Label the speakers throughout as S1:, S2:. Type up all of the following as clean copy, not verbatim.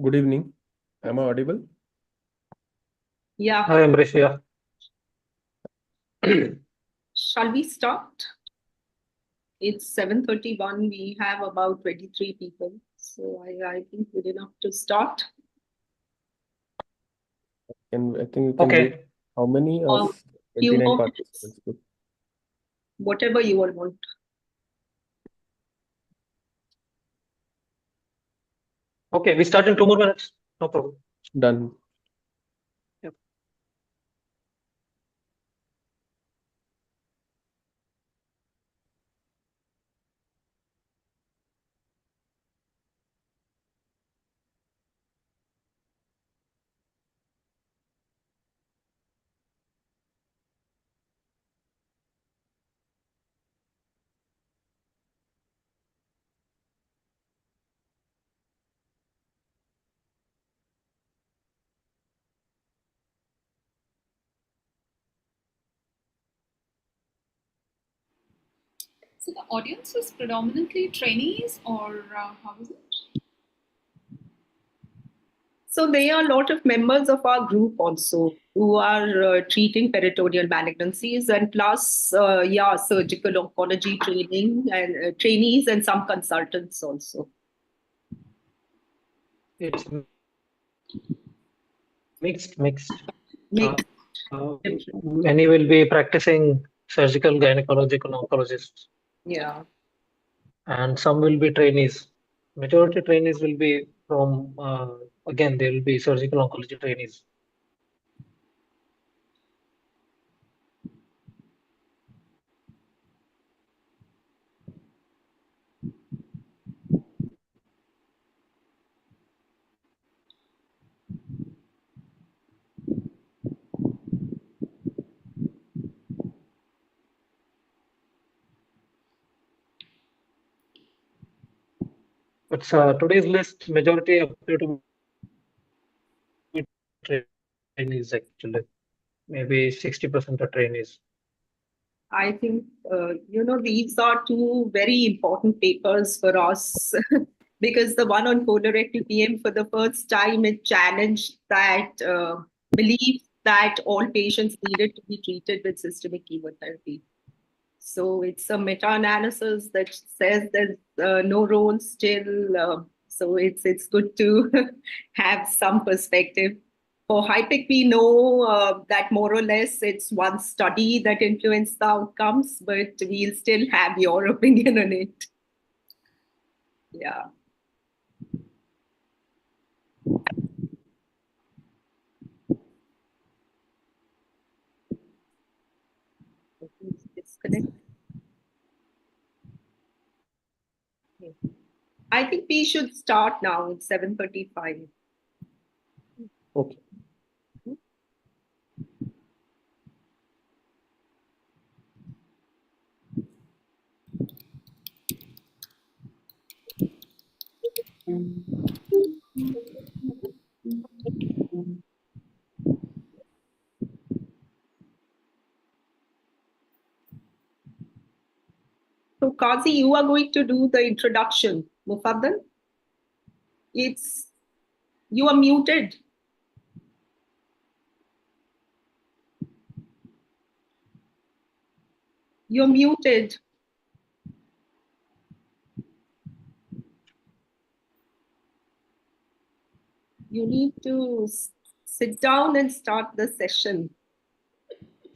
S1: Good evening. Am I audible?
S2: Yeah,
S3: Hi, Amrish. Yeah.
S2: shall we start? It's 7:31. We have about 23 people. So I think good enough to start.
S1: I think we can wait.
S3: Okay.
S1: How many
S2: A
S1: of
S2: few
S1: 29
S2: more minutes,
S1: participants? Good.
S2: whatever you all want.
S3: Okay. We start in 2 more minutes. No problem.
S1: Done.
S3: Yep.
S4: So the audience is predominantly trainees, or how is it?
S2: So there are a lot of members of our group also who are treating peritoneal malignancies, and plus, surgical oncology training and trainees and some consultants also.
S3: It's mixed.
S2: Mixed.
S3: Many will be practicing surgical gynecological oncologists,
S2: Yeah.
S3: and some will be trainees. Majority trainees will be from, again, they will be surgical oncology trainees. But today's list, majority appear to be trainees actually. Maybe 60% are trainees.
S2: I think, these are two very important papers for us because the one on colorectal PM, for the first time, it challenged that belief that all patients needed to be treated with systemic chemotherapy. So it's a meta-analysis that says there's no role still. So it's good to have some perspective. For HIPIC, we know that more or less it's one study that influenced the outcomes, but we'll still have your opinion on it. Yeah. Disconnect. I think we should start now. It's 7:35.
S1: Okay.
S2: So, Kazi, you are going to do the introduction. Mufaddal, it's you are muted. You're muted. You need to sit down and start the session.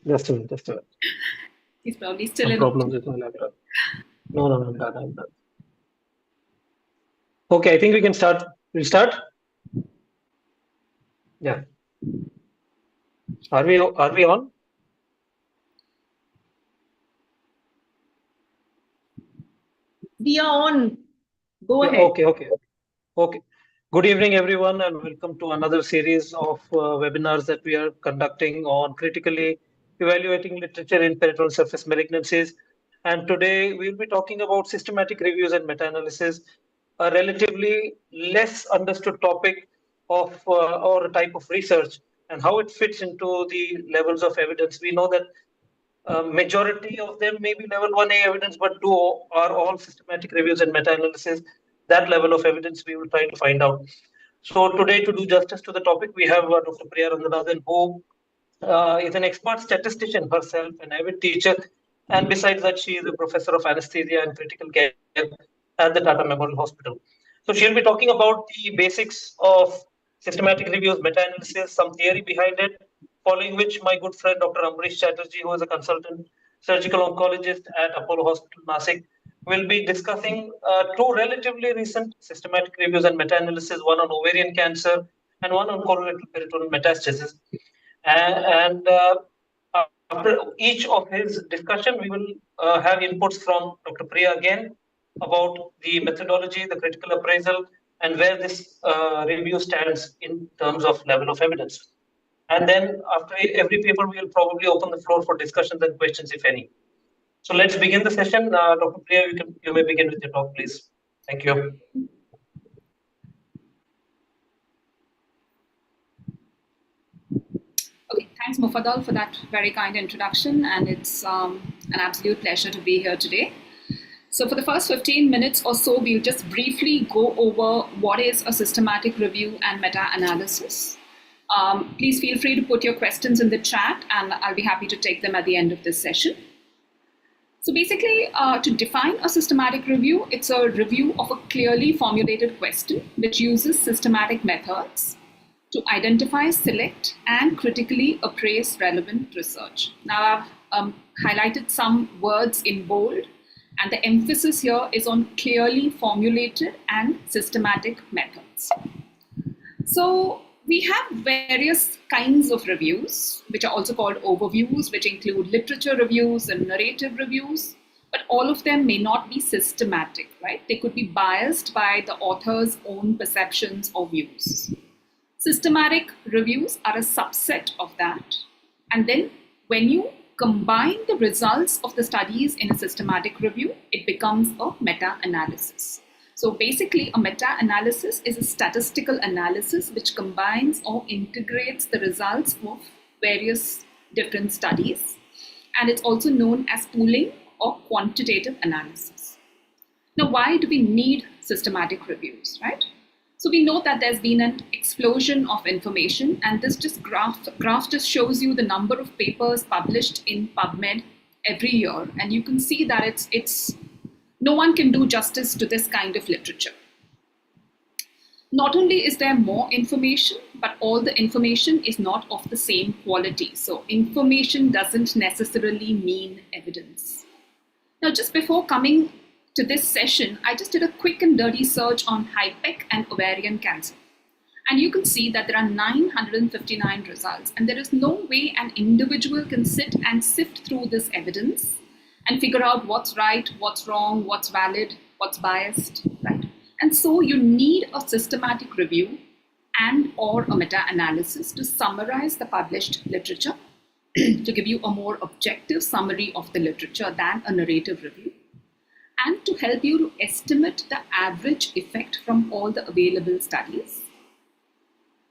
S3: Just a minute, just a minute.
S4: He's probably still
S3: Some
S4: in.
S3: problems with my laptop. No, I'm done. I'm done. Okay, I think we can start. We'll start. Yeah. Are we on?
S2: We are on. Go
S3: Yeah,
S2: ahead.
S3: okay. Good evening, everyone, and welcome to another series of webinars that we are conducting on critically evaluating literature in peritoneal surface malignancies. And today we'll be talking about systematic reviews and meta-analysis, a relatively less understood topic of or a type of research and how it fits into the levels of evidence. We know that majority of them may be level 1A evidence, but two are all systematic reviews and meta-analysis. That level of evidence we will try to find out. So today, to do justice to the topic, we have Dr. Priya Ranganathan, who is an expert statistician herself, an avid teacher, and besides that, she is a professor of anesthesia and critical care at the Tata Memorial Hospital. So she'll be talking about the basics of systematic reviews, meta-analysis, some theory behind it, following which my good friend Dr. Amrish Chatterjee, who is a consultant surgical oncologist at Apollo Hospital, Nasik, will be discussing two relatively recent systematic reviews and meta-analysis, one on ovarian cancer and one on colorectal peritoneal metastasis. And after each of his discussion, we will have inputs from Dr. Priya again about the methodology, the critical appraisal, and where this review stands in terms of level of evidence. And then after every paper, we will probably open the floor for discussions and questions, if any. So let's begin the session. Dr. Priya, you may begin with your talk, please. Thank you.
S4: Okay, thanks Mufaddal for that very kind introduction, and it's an absolute pleasure to be here today. So for the first 15 minutes or so, we'll just briefly go over what is a systematic review and meta-analysis. Please feel free to put your questions in the chat, and I'll be happy to take them at the end of this session. So basically, to define a systematic review, it's a review of a clearly formulated question which uses systematic methods to identify, select, and critically appraise relevant research. Now, I've highlighted some words in bold, and the emphasis here is on clearly formulated and systematic methods. So we have various kinds of reviews, which are also called overviews, which include literature reviews and narrative reviews, but all of them may not be systematic, right? They could be biased by the author's own perceptions or views. Systematic reviews are a subset of that. And then when you combine the results of the studies in a systematic review, it becomes a meta-analysis. So basically, a meta-analysis is a statistical analysis which combines or integrates the results of various different studies. And it's also known as pooling or quantitative analysis. Now, why do we need systematic reviews, right? So we know that there's been an explosion of information, and this just graph just shows you the number of papers published in PubMed every year, and you can see that it's no one can do justice to this kind of literature. Not only is there more information, but all the information is not of the same quality. So information doesn't necessarily mean evidence. Now, just before coming to this session, I just did a quick and dirty search on HIPEC and ovarian cancer. And you can see that there are 959 results, and there is no way an individual can sit and sift through this evidence and figure out what's right, what's wrong, what's valid, what's biased, right? And so you need a systematic review and or a meta-analysis to summarize the published literature to give you a more objective summary of the literature than a narrative review, and to help you to estimate the average effect from all the available studies.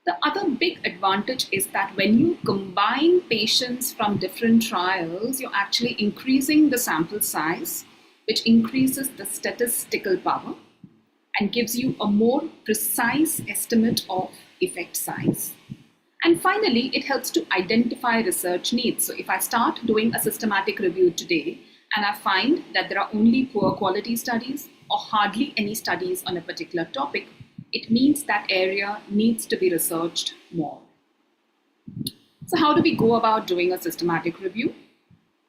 S4: The other big advantage is that when you combine patients from different trials, you're actually increasing the sample size, which increases the statistical power and gives you a more precise estimate of effect size. And finally, it helps to identify research needs. So if I start doing a systematic review today, and I find that there are only poor quality studies or hardly any studies on a particular topic, it means that area needs to be researched more. So how do we go about doing a systematic review?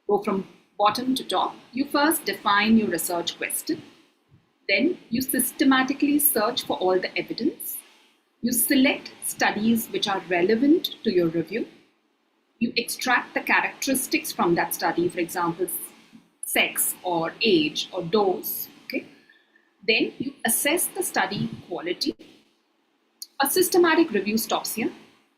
S4: Go from bottom to top. You first define your research question. Then you systematically search for all the evidence. You select studies which are relevant to your review. You extract the characteristics from that study, for example, sex or age or dose, okay? Then you assess the study quality. A systematic review stops here,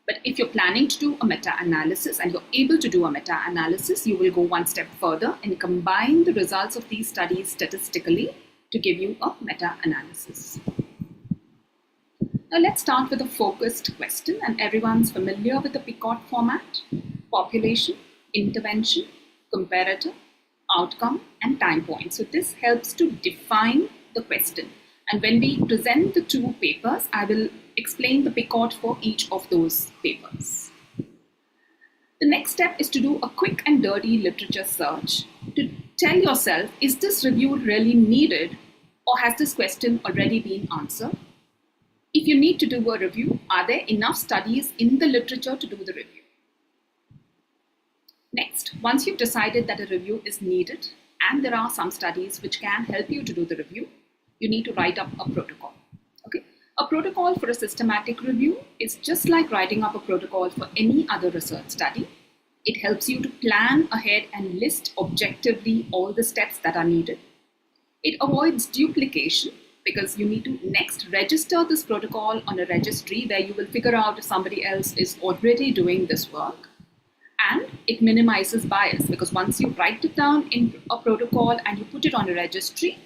S4: but if you're planning to do a meta-analysis and you're able to do a meta-analysis, you will go one step further and combine the results of these studies statistically to give you a meta-analysis. Now let's start with a focused question, and everyone's familiar with the PICOT format: population, intervention, comparator, outcome, and time point. So this helps to define the question. And when we present the two papers, I will explain the picot for each of those papers. The next step is to do a quick and dirty literature search to tell yourself, is this review really needed, or has this question already been answered? If you need to do a review, are there enough studies in the literature to do the review? Next, once you've decided that a review is needed and there are some studies which can help you to do the review, you need to write up a protocol. Okay? A protocol for a systematic review is just like writing up a protocol for any other research study. It helps you to plan ahead and list objectively all the steps that are needed. It avoids duplication because you need to next register this protocol on a registry where you will figure out if somebody else is already doing this work. And it minimizes bias because once you write it down in a protocol and you put it on a registry,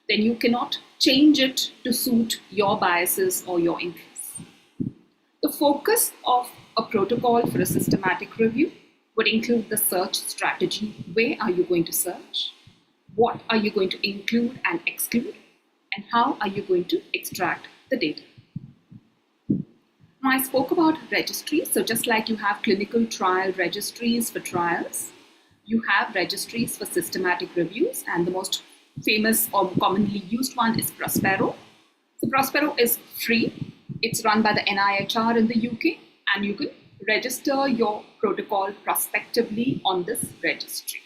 S4: then you cannot change it to suit your biases or your interests. The focus of a protocol for a systematic review would include the search strategy. Where are you going to search? What are you going to include and exclude? And how are you going to extract the data? Now, I spoke about registries. So just like you have clinical trial registries for trials, you have registries for systematic reviews, and the most famous or commonly used one is Prospero. So Prospero is free. It's run by the NIHR in the UK, and you can register your protocol prospectively on this registry.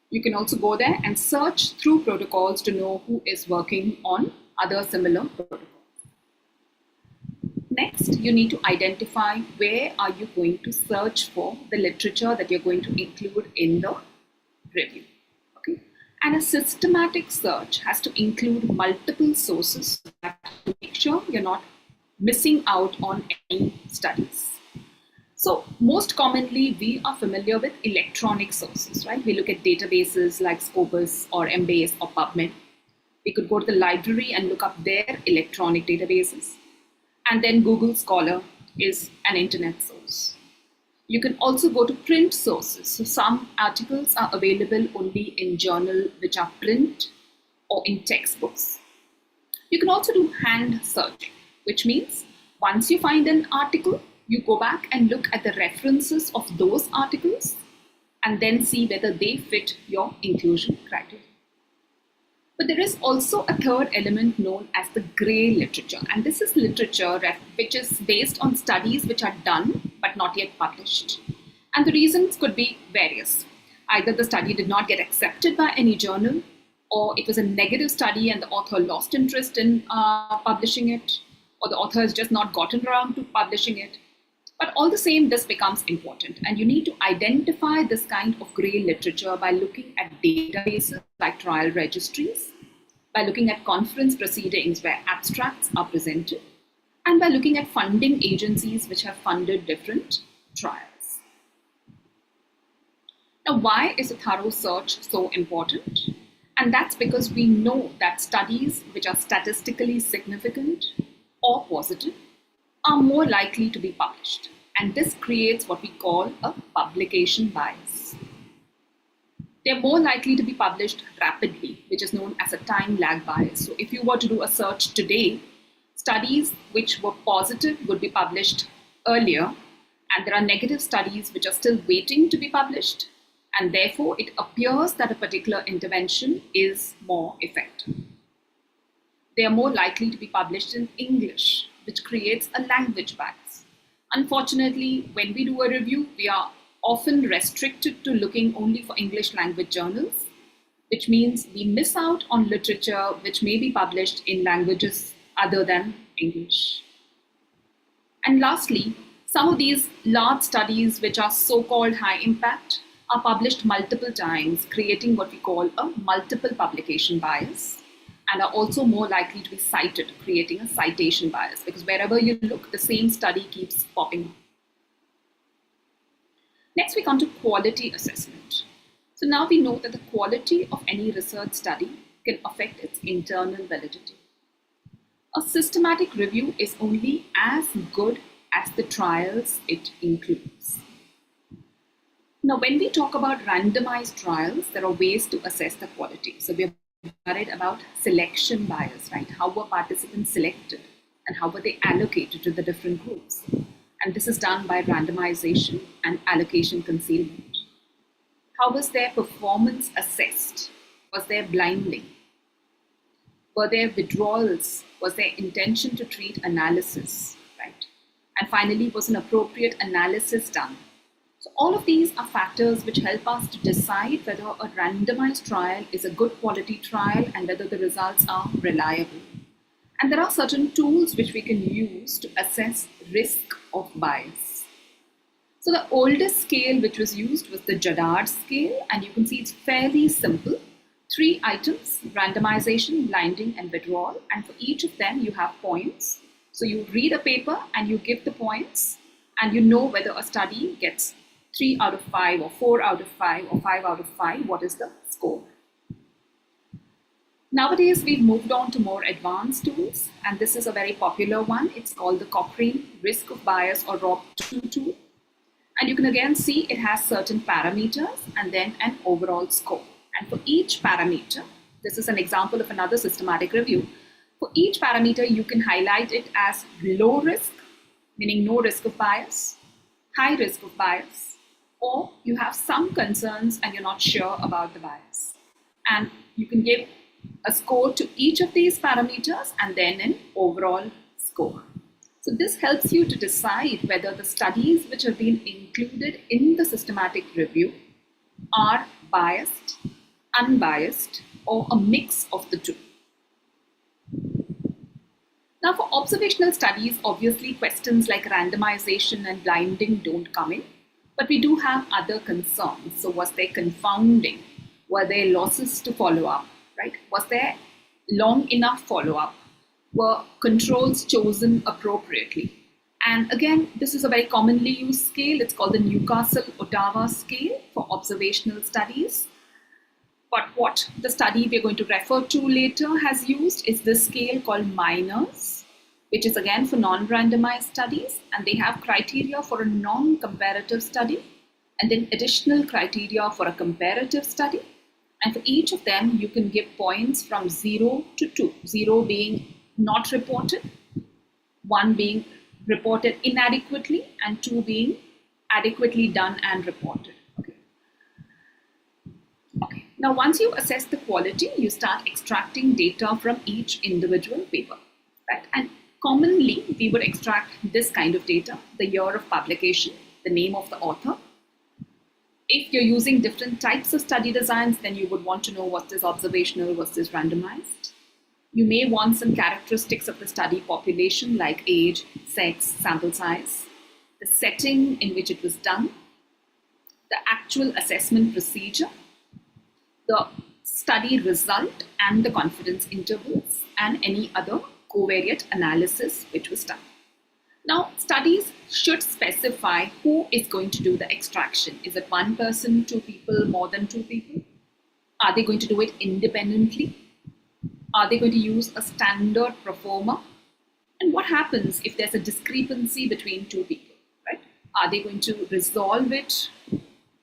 S4: You can also go there and search through protocols to know who is working on other similar protocols. Next, you need to identify where are you going to search for the literature that you're going to include in the review. Okay? And a systematic search has to include multiple sources to make sure you're not missing out on any studies. So most commonly, we are familiar with electronic sources, right? We look at databases like Scopus or Embase or PubMed. We could go to the library and look up their electronic databases. And then Google Scholar is an internet source. You can also go to print sources. So some articles are available only in journal which are print or in textbooks. You can also do hand searching, which means once you find an article, you go back and look at the references of those articles and then see whether they fit your inclusion criteria. But there is also a third element known as the grey literature. And this is literature which is based on studies which are done but not yet published. And the reasons could be various. Either the study did not get accepted by any journal, or it was a negative study and the author lost interest in publishing it, or the author has just not gotten around to publishing it. But all the same, this becomes important. And you need to identify this kind of grey literature by looking at databases like trial registries, by looking at conference proceedings where abstracts are presented, and by looking at funding agencies which have funded different trials. Now, why is a thorough search so important? And that's because we know that studies which are statistically significant or positive are more likely to be published. And this creates what we call a publication bias. They're more likely to be published rapidly, which is known as a time lag bias. So if you were to do a search today, studies which were positive would be published earlier, and there are negative studies which are still waiting to be published, and therefore it appears that a particular intervention is more effective. They are more likely to be published in English, which creates a language bias. Unfortunately, when we do a review, we are often restricted to looking only for English language journals, which means we miss out on literature which may be published in languages other than English. And lastly, some of these large studies which are so-called high impact are published multiple times, creating what we call a multiple publication bias, and are also more likely to be cited, creating a citation bias, because wherever you look, the same study keeps popping up. Next, we come to quality assessment. So now we know that the quality of any research study can affect its internal validity. A systematic review is only as good as the trials it includes. Now, when we talk about randomized trials, there are ways to assess the quality. So we have worried about selection bias, right? How were participants selected and how were they allocated to the different groups? And this is done by randomization and allocation concealment. How was their performance assessed? Was there blinding? Were there withdrawals? Was there intention to treat analysis, right? And finally, was an appropriate analysis done? So all of these are factors which help us to decide whether a randomized trial is a good quality trial and whether the results are reliable. And there are certain tools which we can use to assess risk of bias. So the oldest scale which was used was the Jadard scale, and you can see it's fairly simple. 3 items: randomization, blinding, and withdrawal. And for each of them, you have points. So you read a paper and you give the points, and you know whether a study gets 3 out of 5 or 4 out of 5 or 5 out of 5, what is the score? Nowadays, we've moved on to more advanced tools, and this is a very popular one. It's called the Cochrane Risk of Bias or ROB2 tool. And you can again see it has certain parameters and then an overall score. And for each parameter, this is an example of another systematic review. For each parameter, you can highlight it as low risk, meaning no risk of bias, high risk of bias, or you have some concerns and you're not sure about the bias. And you can give a score to each of these parameters and then an overall score. So this helps you to decide whether the studies which have been included in the systematic review are biased, unbiased, or a mix of the two. Now for observational studies, obviously questions like randomization and blinding don't come in, but we do have other concerns. So was there confounding? Were there losses to follow up, right? Was there long enough follow-up? Were controls chosen appropriately? And again, this is a very commonly used scale. It's called the Newcastle-Ottawa scale for observational studies. But what the study we're going to refer to later has used is this scale called Miners, which is again for non-randomized studies. And they have criteria for a non-comparative study and then additional criteria for a comparative study. And for each of them, you can give points from 0 to 2, 0 being not reported, 1 being reported inadequately, and 2 being adequately done and reported. Okay. Now, once you assess the quality, you start extracting data from each individual paper, right? And commonly, we would extract this kind of data: the year of publication, the name of the author. If you're using different types of study designs, then you would want to know what is observational versus randomized. You may want some characteristics of the study population like age, sex, sample size, the setting in which it was done, the actual assessment procedure, the study result and the confidence intervals, and any other covariate analysis which was done. Now, studies should specify who is going to do the extraction. Is it 1 person, 2 people, more than 2 people? Are they going to do it independently? Are they going to use a standard proforma? And what happens if there's a discrepancy between 2 people, right? Are they going to resolve it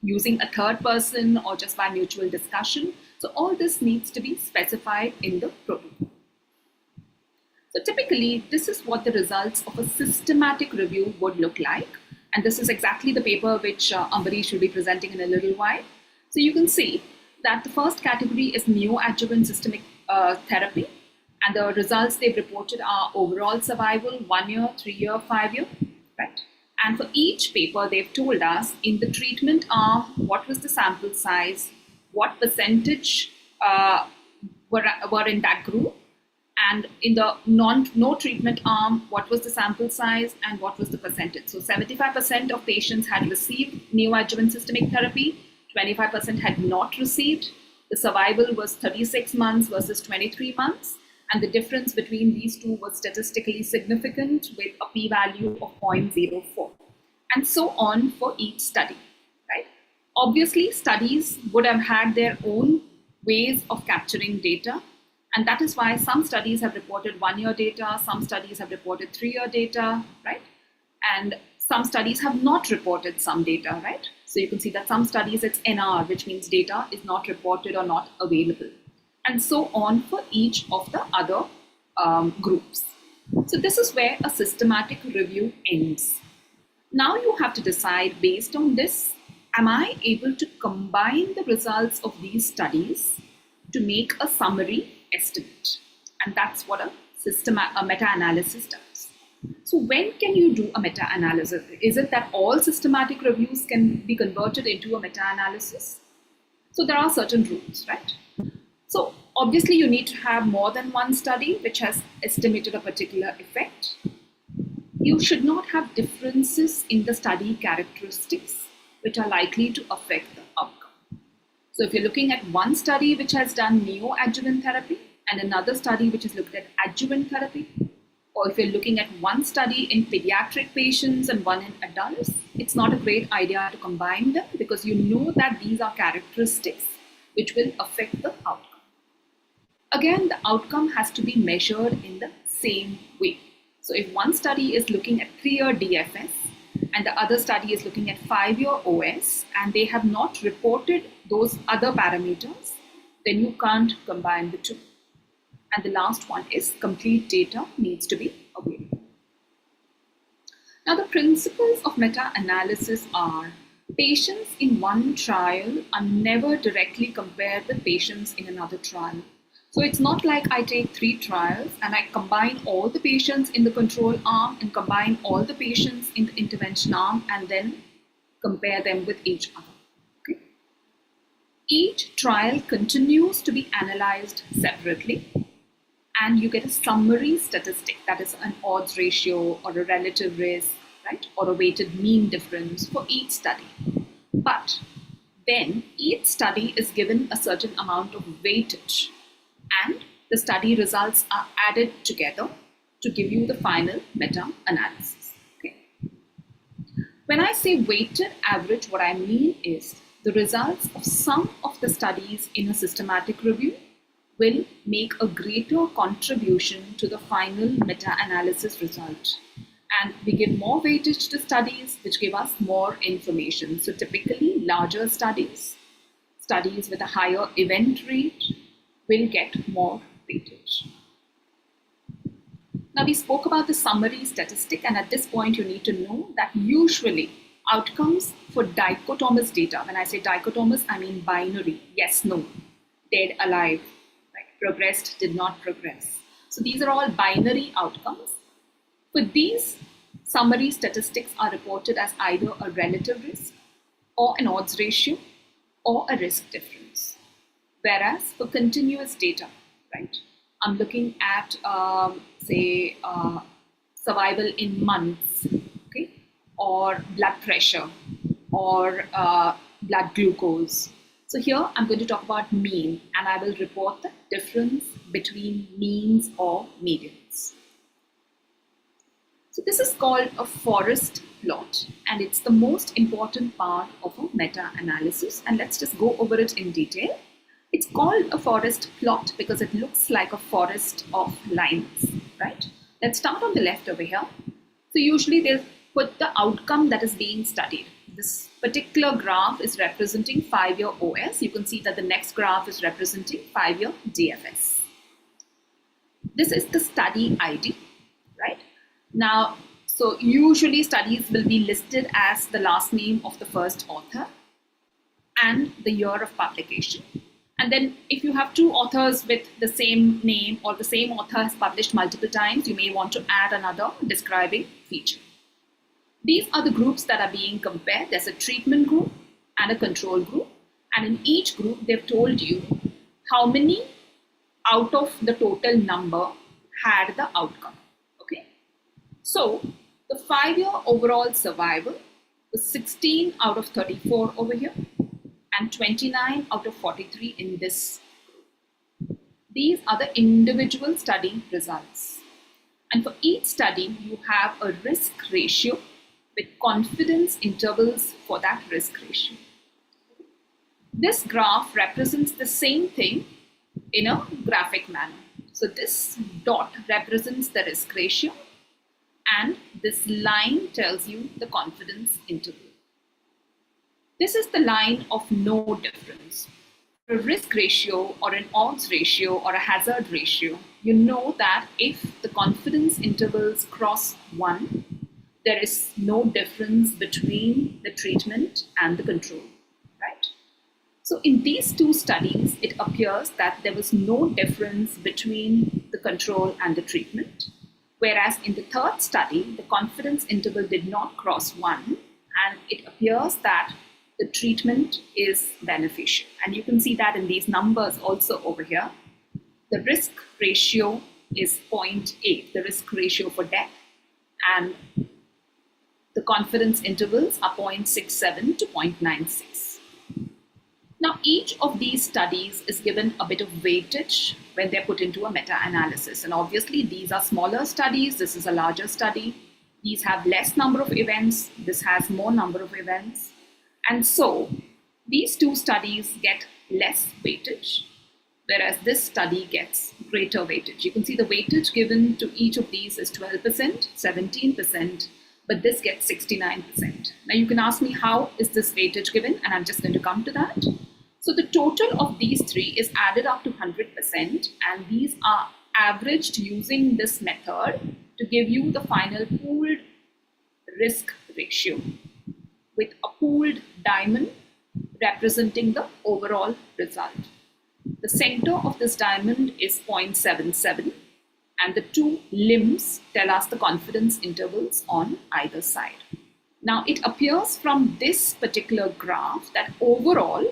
S4: using a 3rd person or just by mutual discussion? So all this needs to be specified in the protocol. So typically, this is what the results of a systematic review would look like. And this is exactly the paper which Ambarish will be presenting in a little while. So you can see that the first category is neoadjuvant systemic therapy. And the results they've reported are overall survival, 1 year, 3 year, 5 year, right? And for each paper, they've told us in the treatment arm, what was the sample size, what percentage were in that group, and in the no treatment arm, what was the sample size and what was the percentage. So 75% of patients had received neoadjuvant systemic therapy, 25% had not received. The survival was 36 months versus 23 months. And the difference between these two was statistically significant with a p-value of 0.04. And so on for each study, right? Obviously, studies would have had their own ways of capturing data. And that is why some studies have reported 1 year data, some studies have reported 3 year data, right? And some studies have not reported some data, right? So you can see that some studies, it's NR, which means data is not reported or not available. and so on for each of the other groups. So this is where a systematic review ends. Now you have to decide, based on this, am I able to combine the results of these studies to make a summary estimate? And that's what a meta-analysis does. So when can you do a meta-analysis? Is it that all systematic reviews can be converted into a meta-analysis? So there are certain rules, right? So obviously you need to have more than one study which has estimated a particular effect. You should not have differences in the study characteristics which are likely to affect the outcome. So if you're looking at one study which has done neoadjuvant therapy and another study which has looked at adjuvant therapy, or if you're looking at one study in pediatric patients and one in adults, it's not a great idea to combine them because you know that these are characteristics which will affect the outcome. Again, the outcome has to be measured in the same way. So if one study is looking at 3-year DFS and the other study is looking at 5-year OS and they have not reported those other parameters, then you can't combine the two. And the last one is complete data needs to be available. Now the principles of meta-analysis are: patients in one trial are never directly compared with patients in another trial. So it's not like I take 3 trials and I combine all the patients in the control arm and combine all the patients in the intervention arm and then compare them with each other. Okay? Each trial continues to be analyzed separately, and you get a summary statistic, that is an odds ratio or a relative risk, right, or a weighted mean difference for each study. But then each study is given a certain amount of weightage, and the study results are added together to give you the final meta-analysis. Okay? When I say weighted average, what I mean is the results of some of the studies in a systematic review will make a greater contribution to the final meta-analysis result. And we give more weightage to studies which give us more information. So typically larger studies with a higher event rate will get more weightage. Now we spoke about the summary statistic, and at this point you need to know that usually outcomes for dichotomous data, when I say dichotomous, I mean binary, yes, no, dead, alive, progressed, did not progress. So these are all binary outcomes. For these, summary statistics are reported as either a relative risk or an odds ratio or a risk difference. Whereas for continuous data, right, I'm looking at, survival in months, okay, or blood pressure or blood glucose. So here I'm going to talk about mean, and I will report the difference between means or medians. So this is called a forest plot, and it's the most important part of a meta-analysis. And let's just go over it in detail. It's called a forest plot because it looks like a forest of lines, right? Let's start on the left over here. So usually they'll put the outcome that is being studied. This particular graph is representing 5-year OS. You can see that the next graph is representing 5-year DFS. This is the study ID, right? Now, so usually studies will be listed as the last name of the first author and the year of publication. And then if you have 2 authors with the same name or the same author has published multiple times, you may want to add another describing feature. These are the groups that are being compared. There's a treatment group and a control group. And in each group, they've told you how many out of the total number had the outcome. Okay. So the 5-year overall survival was 16 out of 34 over here, and 29 out of 43 in this group. These are the individual study results. And for each study, you have a risk ratio with confidence intervals for that risk ratio. This graph represents the same thing in a graphic manner. So this dot represents the risk ratio, and this line tells you the confidence interval. This is the line of no difference. a risk ratio or an odds ratio or a hazard ratio, you know that if the confidence intervals cross 1, there is no difference between the treatment and the control, right? So in these two studies, it appears that there was no difference between the control and the treatment, whereas in the third study, the confidence interval did not cross 1, and it appears that the treatment is beneficial. And you can see that in these numbers also over here. The risk ratio is 0.8, the risk ratio for death, and the confidence intervals are 0.67 to 0.96. Now, each of these studies is given a bit of weightage when they're put into a meta-analysis. And obviously, these are smaller studies. This is a larger study. These have less number of events. This has more number of events. And so, these two studies get less weightage, whereas this study gets greater weightage. You can see the weightage given to each of these is 12%, 17%, but this gets 69%. Now you can ask me, how is this weightage given? And I'm just going to come to that. So the total of these three is added up to 100%, and these are averaged using this method to give you the final pooled risk ratio, with a pooled diamond representing the overall result. The center of this diamond is 0.77, and the two limbs tell us the confidence intervals on either side. Now, it appears from this particular graph that overall,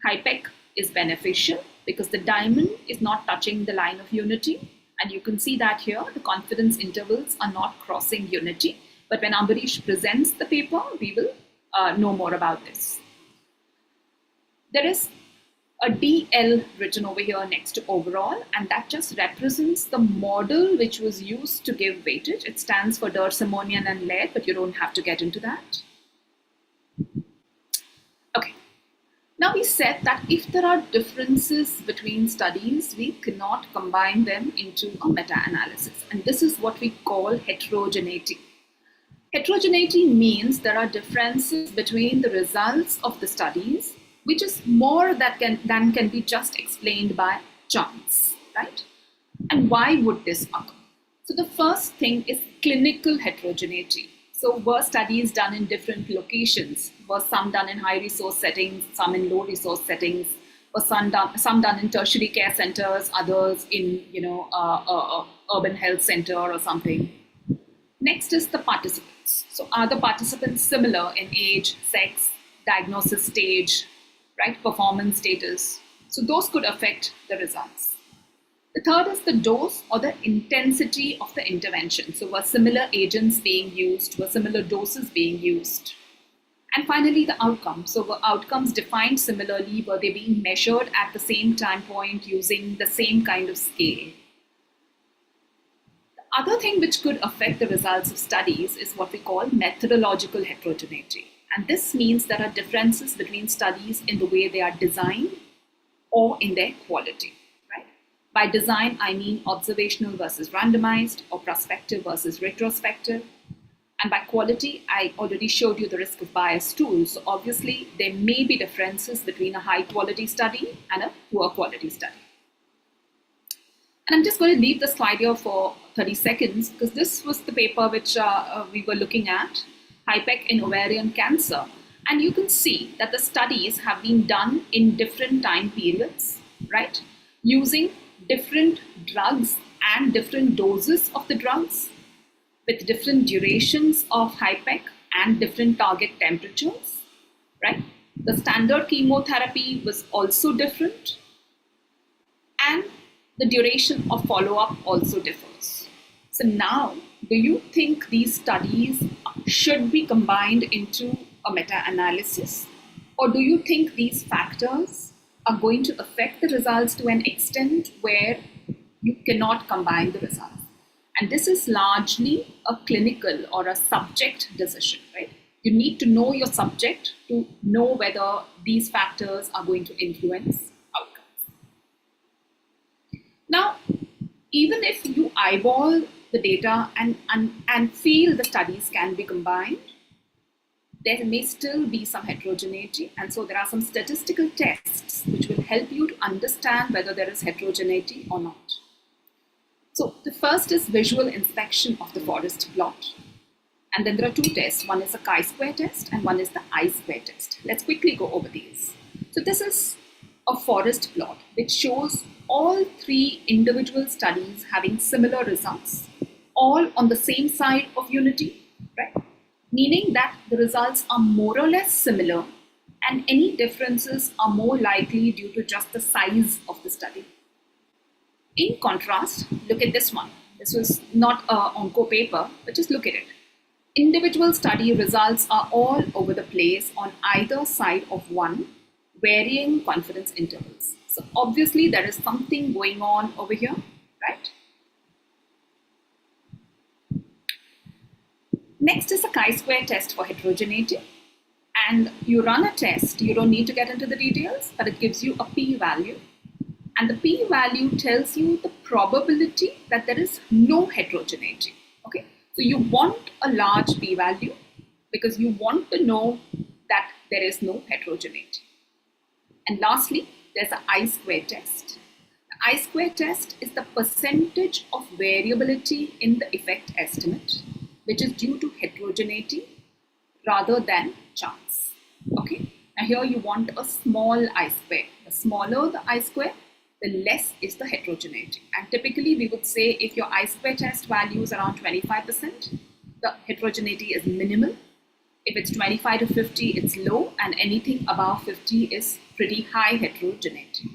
S4: HIPEC is beneficial because the diamond is not touching the line of unity. And you can see that here, the confidence intervals are not crossing unity. But when Ambarish presents the paper, we will know more about this. There is a DL written over here next to overall, and that just represents the model which was used to give weightage. It stands for D'Arcemonian and Laird, but you don't have to get into that. Okay. Now we said that if there are differences between studies, we cannot combine them into a meta-analysis. And this is what we call heterogeneity. Heterogeneity means there are differences between the results of the studies, which is more than can be just explained by chance, right? And why would this occur? So the first thing is clinical heterogeneity. So were studies done in different locations? Were some done in high resource settings, some in low resource settings? Were some done in tertiary care centers, others in urban health center or something? Next is the participants. So are the participants similar in age, sex, diagnosis stage, right, performance status? So those could affect the results. The third is the dose or the intensity of the intervention. So were similar agents being used? Were similar doses being used? And finally, the outcomes. So were outcomes defined similarly? Were they being measured at the same time point using the same kind of scale? The other thing which could affect the results of studies is what we call methodological heterogeneity. And this means there are differences between studies in the way they are designed or in their quality. Right? By design, I mean observational versus randomized, or prospective versus retrospective. And by quality, I already showed you the risk of bias tools. So obviously, there may be differences between a high quality study and a poor quality study. And I'm just going to leave the slide here for 30 seconds because this was the paper which we were looking at, HIPEC in ovarian cancer. And you can see that the studies have been done in different time periods, right? Using different drugs and different doses of the drugs with different durations of HIPEC and different target temperatures, right? The standard chemotherapy was also different, and the duration of follow-up also differs. So now, do you think these studies should be combined into a meta-analysis? Or do you think these factors are going to affect the results to an extent where you cannot combine the results? And this is largely a clinical or a subject decision, right? You need to know your subject to know whether these factors are going to influence outcomes. Now, even if you eyeball the data and feel the studies can be combined, there may still be some heterogeneity. And so there are some statistical tests which will help you to understand whether there is heterogeneity or not. So the first is visual inspection of the forest plot. And then there are two tests. One is a chi-square test and one is the I-square test. Let's quickly go over these. So this is a forest plot which shows all three individual studies having similar results, all on the same side of unity, right? Meaning that the results are more or less similar and any differences are more likely due to just the size of the study. In contrast, look at this one. This was not an onco paper, but just look at it. Individual study results are all over the place on either side of one, varying confidence intervals. So obviously there is something going on over here, right? Next is a chi-square test for heterogeneity. And you run a test, you don't need to get into the details, but it gives you a p-value. And the p-value tells you the probability that there is no heterogeneity, okay? So you want a large p-value because you want to know that there is no heterogeneity. And lastly, there's an I-square test. The I-square test is the percentage of variability in the effect estimate, which is due to heterogeneity rather than chance, okay? Now here you want a small I-square. The smaller the I-square, the less is the heterogeneity. And typically we would say if your I-square test value is around 25%, the heterogeneity is minimal. If it's 25 to 50, it's low, and anything above 50 is pretty high heterogeneity.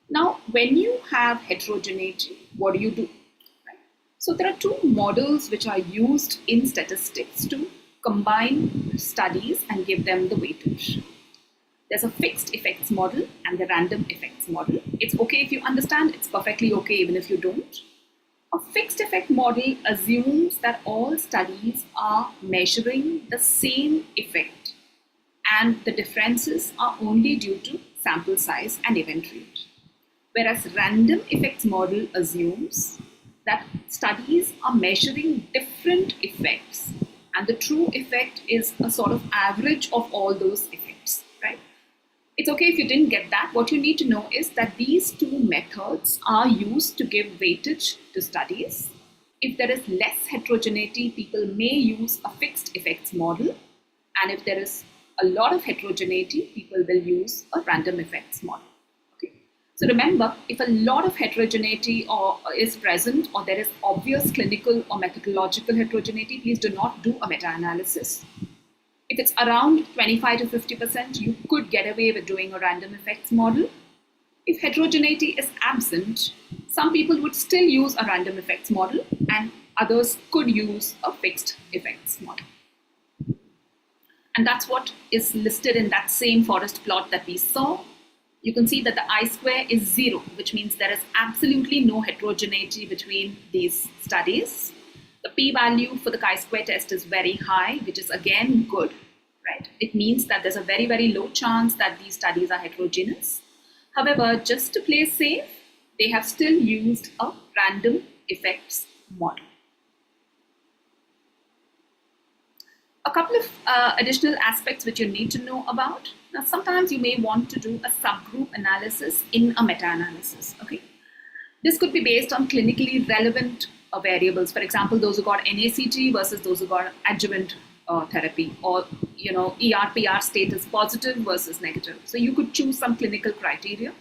S4: Now, when you have heterogeneity, what do you do? Right? So there are two models which are used in statistics to combine studies and give them the weightage. There's a fixed effects model and the random effects model. It's okay if you understand, it's perfectly okay even if you don't. A fixed effect model assumes that all studies are measuring the same effect and the differences are only due to sample size and event rate. Whereas random effects model assumes that studies are measuring different effects and the true effect is a sort of average of all those effects, right? It's okay if you didn't get that. What you need to know is that these two methods are used to give weightage to studies. If there is less heterogeneity, people may use a fixed effects model. And if there is a lot of heterogeneity, people will use a random effects model. Okay. So remember, if a lot of heterogeneity is present or there is obvious clinical or methodological heterogeneity, please do not do a meta-analysis. If it's around 25 to 50%, you could get away with doing a random effects model. If heterogeneity is absent, some people would still use a random effects model and others could use a fixed effects model. And that's what is listed in that same forest plot that we saw. You can see that the I-square is 0, which means there is absolutely no heterogeneity between these studies. The p-value for the chi-square test is very high, which is again good, right? It means that there's a very, very low chance that these studies are heterogeneous. However, just to play safe, they have still used a random effects model. A couple of additional aspects which you need to know about. Now, sometimes you may want to do a subgroup analysis in a meta-analysis, okay? This could be based on clinically relevant variables. For example, those who got NACT versus those who got adjuvant therapy, or ER/PR status positive versus negative. So you could choose some clinical criteria,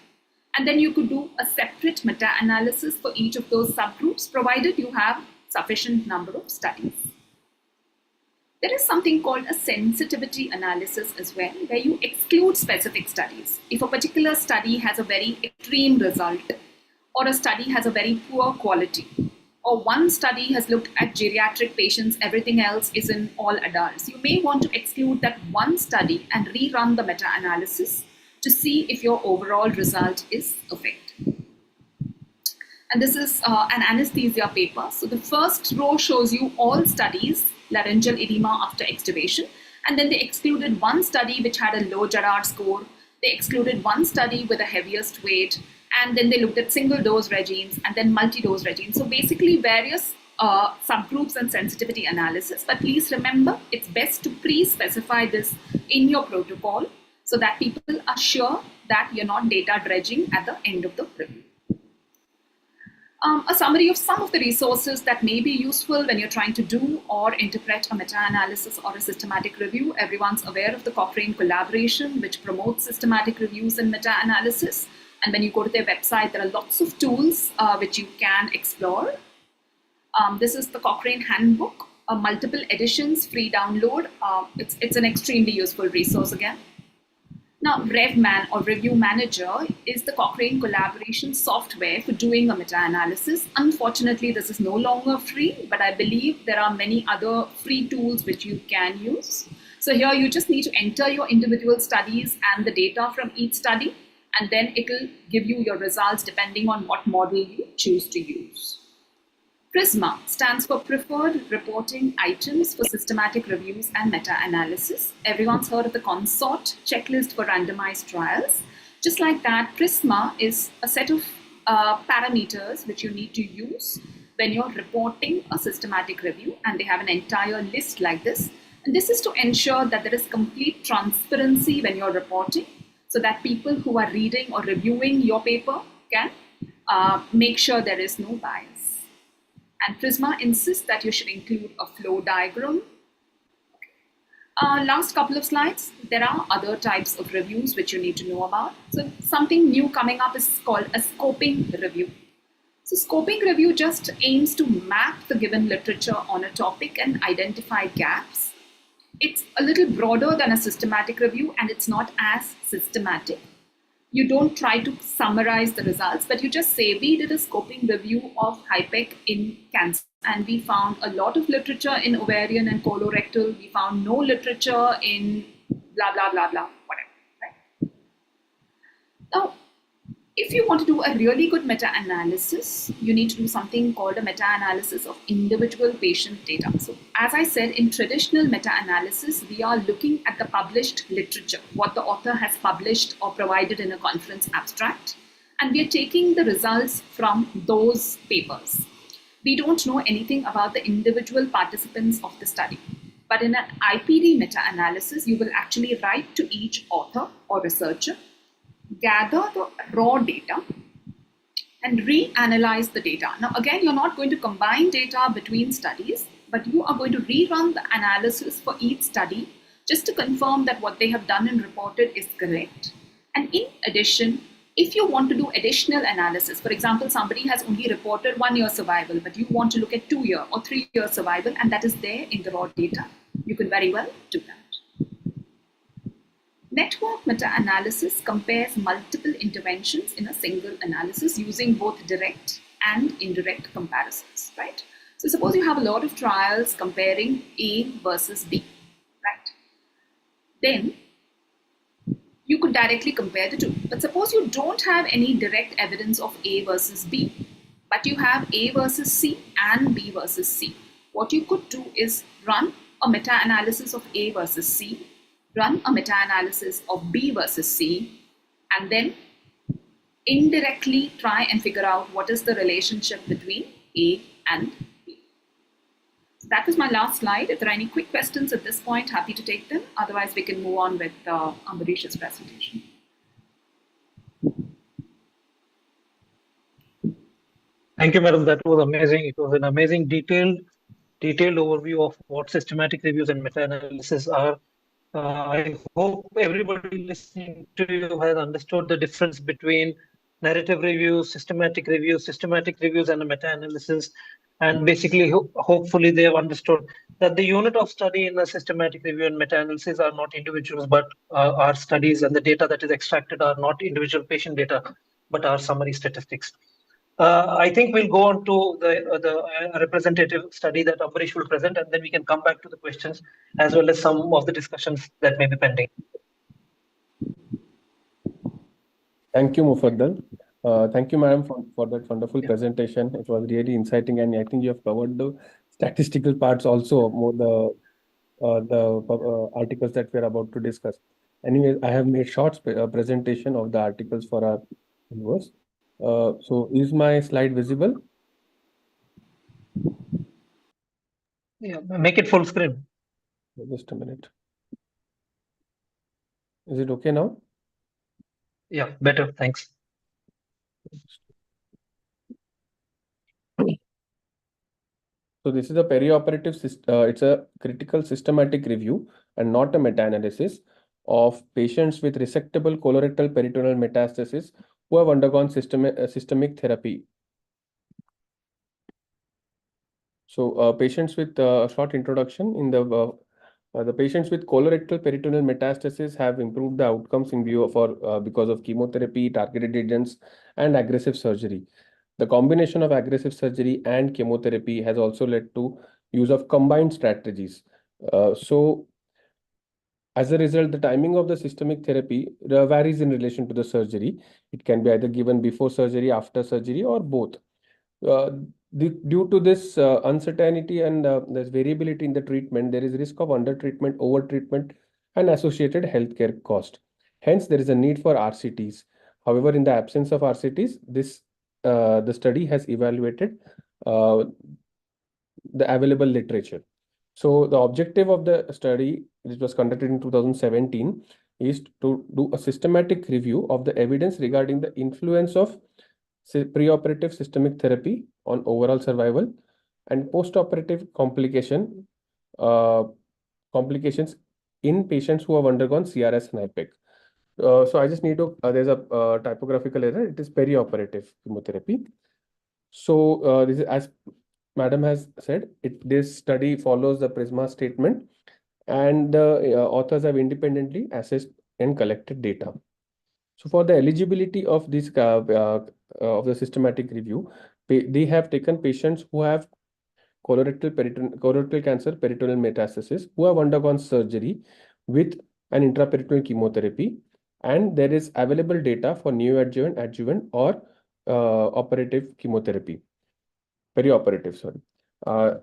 S4: and then you could do a separate meta-analysis for each of those subgroups, provided you have sufficient number of studies. There is something called a sensitivity analysis as well, where you exclude specific studies. If a particular study has a very extreme result, or a study has a very poor quality, or one study has looked at geriatric patients, everything else is in all adults, you may want to exclude that one study and rerun the meta-analysis to see if your overall result is effective. And this is an anesthesia paper. So the first row shows you all studies, laryngeal edema after extubation, and then they excluded one study which had a low Gerard score. They excluded one study with the heaviest weight, and then they looked at single dose regimes and then multi-dose regimes. So basically various subgroups and sensitivity analysis. But please remember, it's best to pre-specify this in your protocol so that people are sure that you're not data dredging at the end of the review. A summary of some of the resources that may be useful when you're trying to do or interpret a meta-analysis or a systematic review. Everyone's aware of the Cochrane collaboration, which promotes systematic reviews and meta-analysis. And when you go to their website, there are lots of tools which you can explore. This is the Cochrane Handbook, multiple editions, free download. It's an extremely useful resource again. Now, RevMan or Review Manager is the Cochrane collaboration software for doing a meta-analysis. Unfortunately, this is no longer free, but I believe there are many other free tools which you can use. So here you just need to enter your individual studies and the data from each study, and then it will give you your results depending on what model you choose to use. PRISMA stands for Preferred Reporting Items for Systematic Reviews and Meta-Analysis. Everyone's heard of the CONSORT checklist for randomized trials. Just like that, PRISMA is a set of parameters which you need to use when you're reporting a systematic review, and they have an entire list like this. And this is to ensure that there is complete transparency when you're reporting, so that people who are reading or reviewing your paper can make sure there is no bias. And PRISMA insists that you should include a flow diagram. Last couple of slides, there are other types of reviews which you need to know about. So something new coming up is called a scoping review. So scoping review just aims to map the given literature on a topic and identify gaps. It's a little broader than a systematic review, and it's not as systematic. You don't try to summarize the results, but you just say, we did a scoping review of HIPEC in cancer, and we found a lot of literature in ovarian and colorectal. We found no literature in blah, blah, blah, blah, whatever. Right? Now, if you want to do a really good meta-analysis, you need to do something called a meta-analysis of individual patient data. So as I said, in traditional meta-analysis, we are looking at the published literature, what the author has published or provided in a conference abstract, and we are taking the results from those papers. We don't know anything about the individual participants of the study. But in an IPD meta-analysis, you will actually write to each author or researcher, gather the raw data, and reanalyze the data. Now, again, you're not going to combine data between studies, but you are going to rerun the analysis for each study just to confirm that what they have done and reported is correct. And in addition, if you want to do additional analysis, for example, somebody has only reported 1 year survival, but you want to look at 2 year or 3 year survival, and that is there in the raw data, you can very well do that. Network meta-analysis compares multiple interventions in a single analysis using both direct and indirect comparisons, right? So suppose you have a lot of trials comparing A versus B, right? Then you could directly compare the two. But suppose you don't have any direct evidence of A versus B, but you have A versus C and B versus C. What you could do is run a meta-analysis of A versus C, run a meta-analysis of B versus C, and then indirectly try and figure out what is the relationship between A and B. So that was my last slide. If there are any quick questions at this point, happy to take them. Otherwise, we can move on with Ambarish's presentation.
S3: Thank you, madam. That was amazing. It was an amazing detailed overview of what systematic reviews and meta-analysis are. I hope everybody listening to you has understood the difference between narrative reviews, systematic reviews, and a meta-analysis. And basically, hopefully they have understood that the unit of study in a systematic review and meta-analysis are not individuals, but are studies, and the data that is extracted are not individual patient data, but are summary statistics. I think we'll go on to the representative study that Ambarish will present, and then we can come back to the questions as well as some of the discussions that may be pending.
S1: Thank you, Mufaddal. Thank you, madam, for that wonderful presentation. It was really inciting, and I think you have covered the statistical parts also, more the articles that we're about to discuss. Anyway, I have made short presentation of the articles for our viewers. So is my slide visible?
S3: Yeah, make it full screen.
S1: Just a minute. Is it okay now?
S3: Yeah, better. Thanks.
S1: So this is a perioperative it's a critical systematic review and not a meta-analysis of patients with resectable colorectal peritoneal metastasis who have undergone systemic therapy. So patients with a short introduction in the patients with colorectal peritoneal metastasis have improved the outcomes in view of because of chemotherapy, targeted agents, and aggressive surgery. The combination of aggressive surgery and chemotherapy has also led to use of combined strategies. So as a result, the timing of the systemic therapy varies in relation to the surgery. It can be either given before surgery, after surgery, or both. Uh, Due to this uncertainty and this variability in the treatment, there is risk of under-treatment, over-treatment, and associated healthcare cost. Hence, there is a need for RCTs. However, in the absence of RCTs, the study has evaluated uh, the available literature. So the objective of the study, which was conducted in 2017, is to do a systematic review of the evidence regarding the influence of preoperative systemic therapy on overall survival and postoperative uh, complications in patients who have undergone CRS and IPEC. So I just need to, there's a typographical error. It is perioperative chemotherapy. So this is, as Madam has said, this study follows the PRISMA statement, and the authors have independently assessed and collected data. So for the eligibility of this of the systematic review, they have taken patients who have colorectal cancer peritoneal metastasis who have undergone surgery with an intraperitoneal chemotherapy, and there is available data for neoadjuvant, adjuvant, or operative chemotherapy, perioperative, sorry.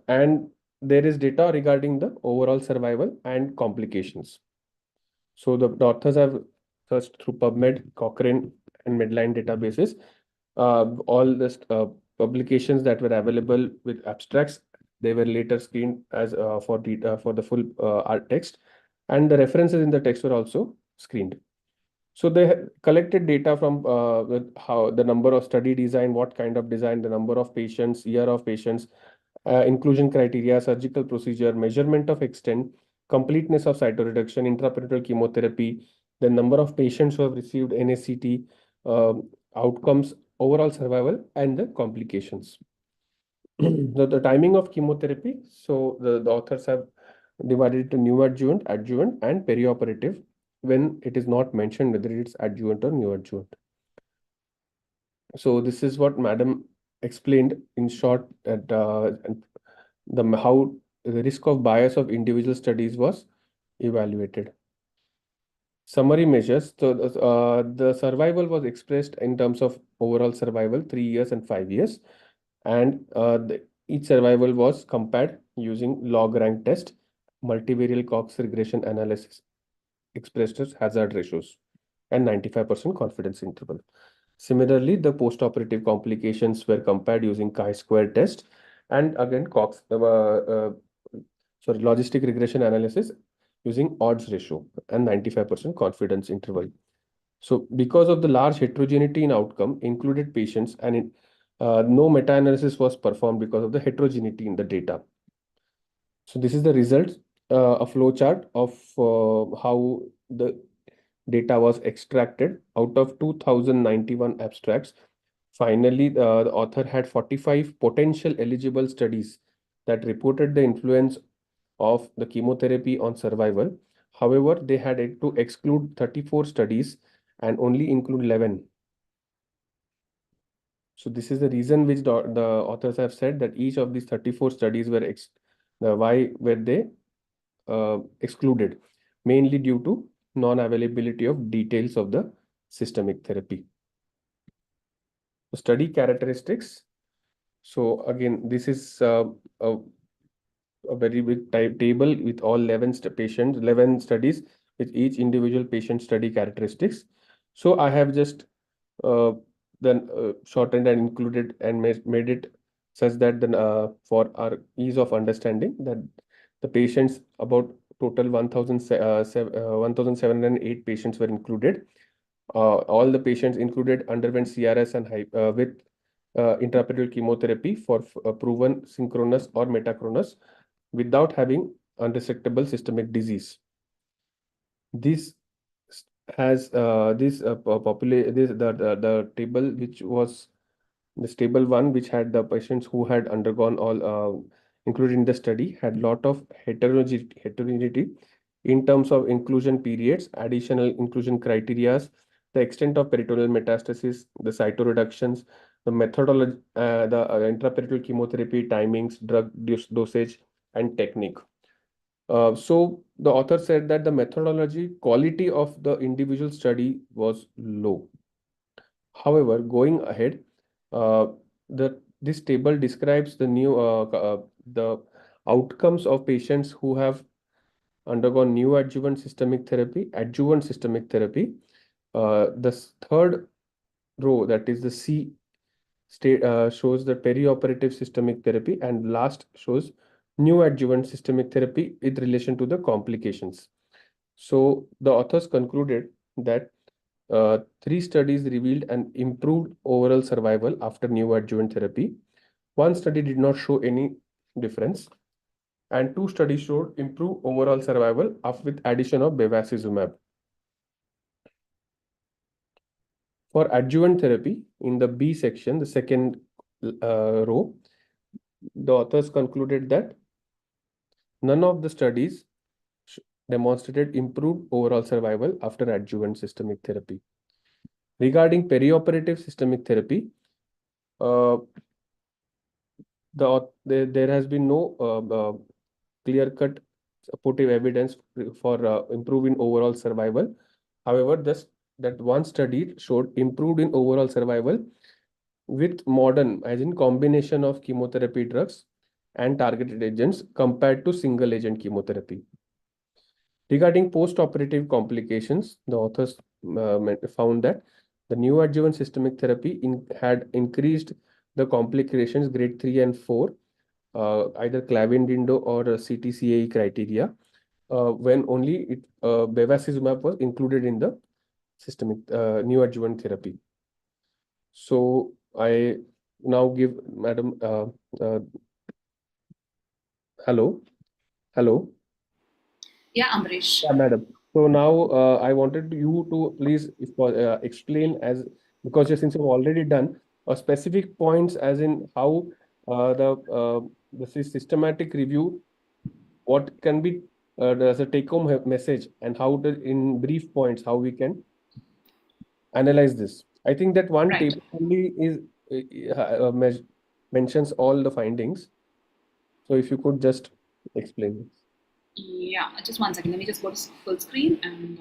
S1: And there is data regarding the overall survival and complications. So the authors have searched through PubMed, Cochrane, and Medline databases. All the publications that were available with abstracts, they were later screened as for the full art text, and the references in the text were also screened. So they collected data from how the number of study design, what kind of design, the number of patients, year of patients, inclusion criteria, surgical procedure, measurement of extent, completeness of cytoreduction, intraperitoneal chemotherapy, the number of patients who have received NACT, outcomes, overall survival, and the complications. So the timing of chemotherapy, so the authors have divided it to neoadjuvant, adjuvant, and perioperative when it is not mentioned whether it's adjuvant or neoadjuvant. So this is what Madam explained in short at how the risk of bias of individual studies was evaluated. Summary measures. So the survival was expressed in terms of overall survival, 3 years and 5 years, and each survival was compared using log rank test, multivariate Cox regression analysis expressed as hazard ratios, and 95% confidence interval. Similarly, the postoperative complications were compared using chi-square test, and again logistic regression analysis using odds ratio and 95% confidence interval. So because of the large heterogeneity in outcome, included patients, and no meta-analysis was performed because of the heterogeneity in the data. So this is the result, a flow chart of how the data was extracted out of 2091 abstracts. Finally, the author had 45 potential eligible studies that reported the influence of the chemotherapy on survival. However, they had to exclude 34 studies and only include 11. So this is the reason which the authors have said that each of these 34 studies were why were they excluded, mainly due to non-availability of details of the systemic therapy. Study characteristics. So again, this is a very big table with all 11 patients, 11 studies with each individual patient study characteristics. So I have just then shortened and included and made it such that for our ease of understanding, that the patients, about total 1,708 patients were included. All the patients included underwent CRS and with intraperitoneal chemotherapy for proven synchronous or metachronous without having unresectable systemic disease. This has the table which was this table 1, which had the patients who had undergone all included in the study, had lot of heterogeneity in terms of inclusion periods, additional inclusion criterias, the extent of peritoneal metastasis, the cytoreductions, the methodology, the intraperitoneal chemotherapy timings, drug dosage, and technique. So the author said that the methodology quality of the individual study was low. However, going ahead, this table describes the outcomes of patients who have undergone neoadjuvant systemic therapy, adjuvant systemic therapy. The third row, that is the C state, shows the perioperative systemic therapy, and last shows neoadjuvant systemic therapy with relation to the complications. So the authors concluded that 3 studies revealed an improved overall survival after neoadjuvant therapy. 1 study did not show any difference, and 2 studies showed improved overall survival with addition of bevacizumab. For adjuvant therapy, in the B section, the second row, the authors concluded that none of the studies demonstrated improved overall survival after adjuvant systemic therapy. Regarding perioperative systemic therapy, there has been no clear-cut supportive evidence for improving overall survival. However, that 1 study showed improved in overall survival with modern, as in combination of chemotherapy drugs and targeted agents compared to single agent chemotherapy. Regarding post-operative complications, the authors found that the neoadjuvant systemic therapy had increased the complications grade 3 and 4, either Clavin-Dindo or CTCAE criteria, when only bevacizumab was included in the systemic neoadjuvant therapy. So I now give Madam. Hello.
S4: Yeah, Amrish.
S1: Yeah, madam. So now I wanted you to please explain, as because since you've already done specific points, as in how the systematic review, what can be as a take-home message, and how in brief points how we can analyze this. I think that one
S4: Right.
S1: table only is mentions all the findings. So if you could just explain this.
S4: Yeah, just 1 second. Let me just go to full screen and.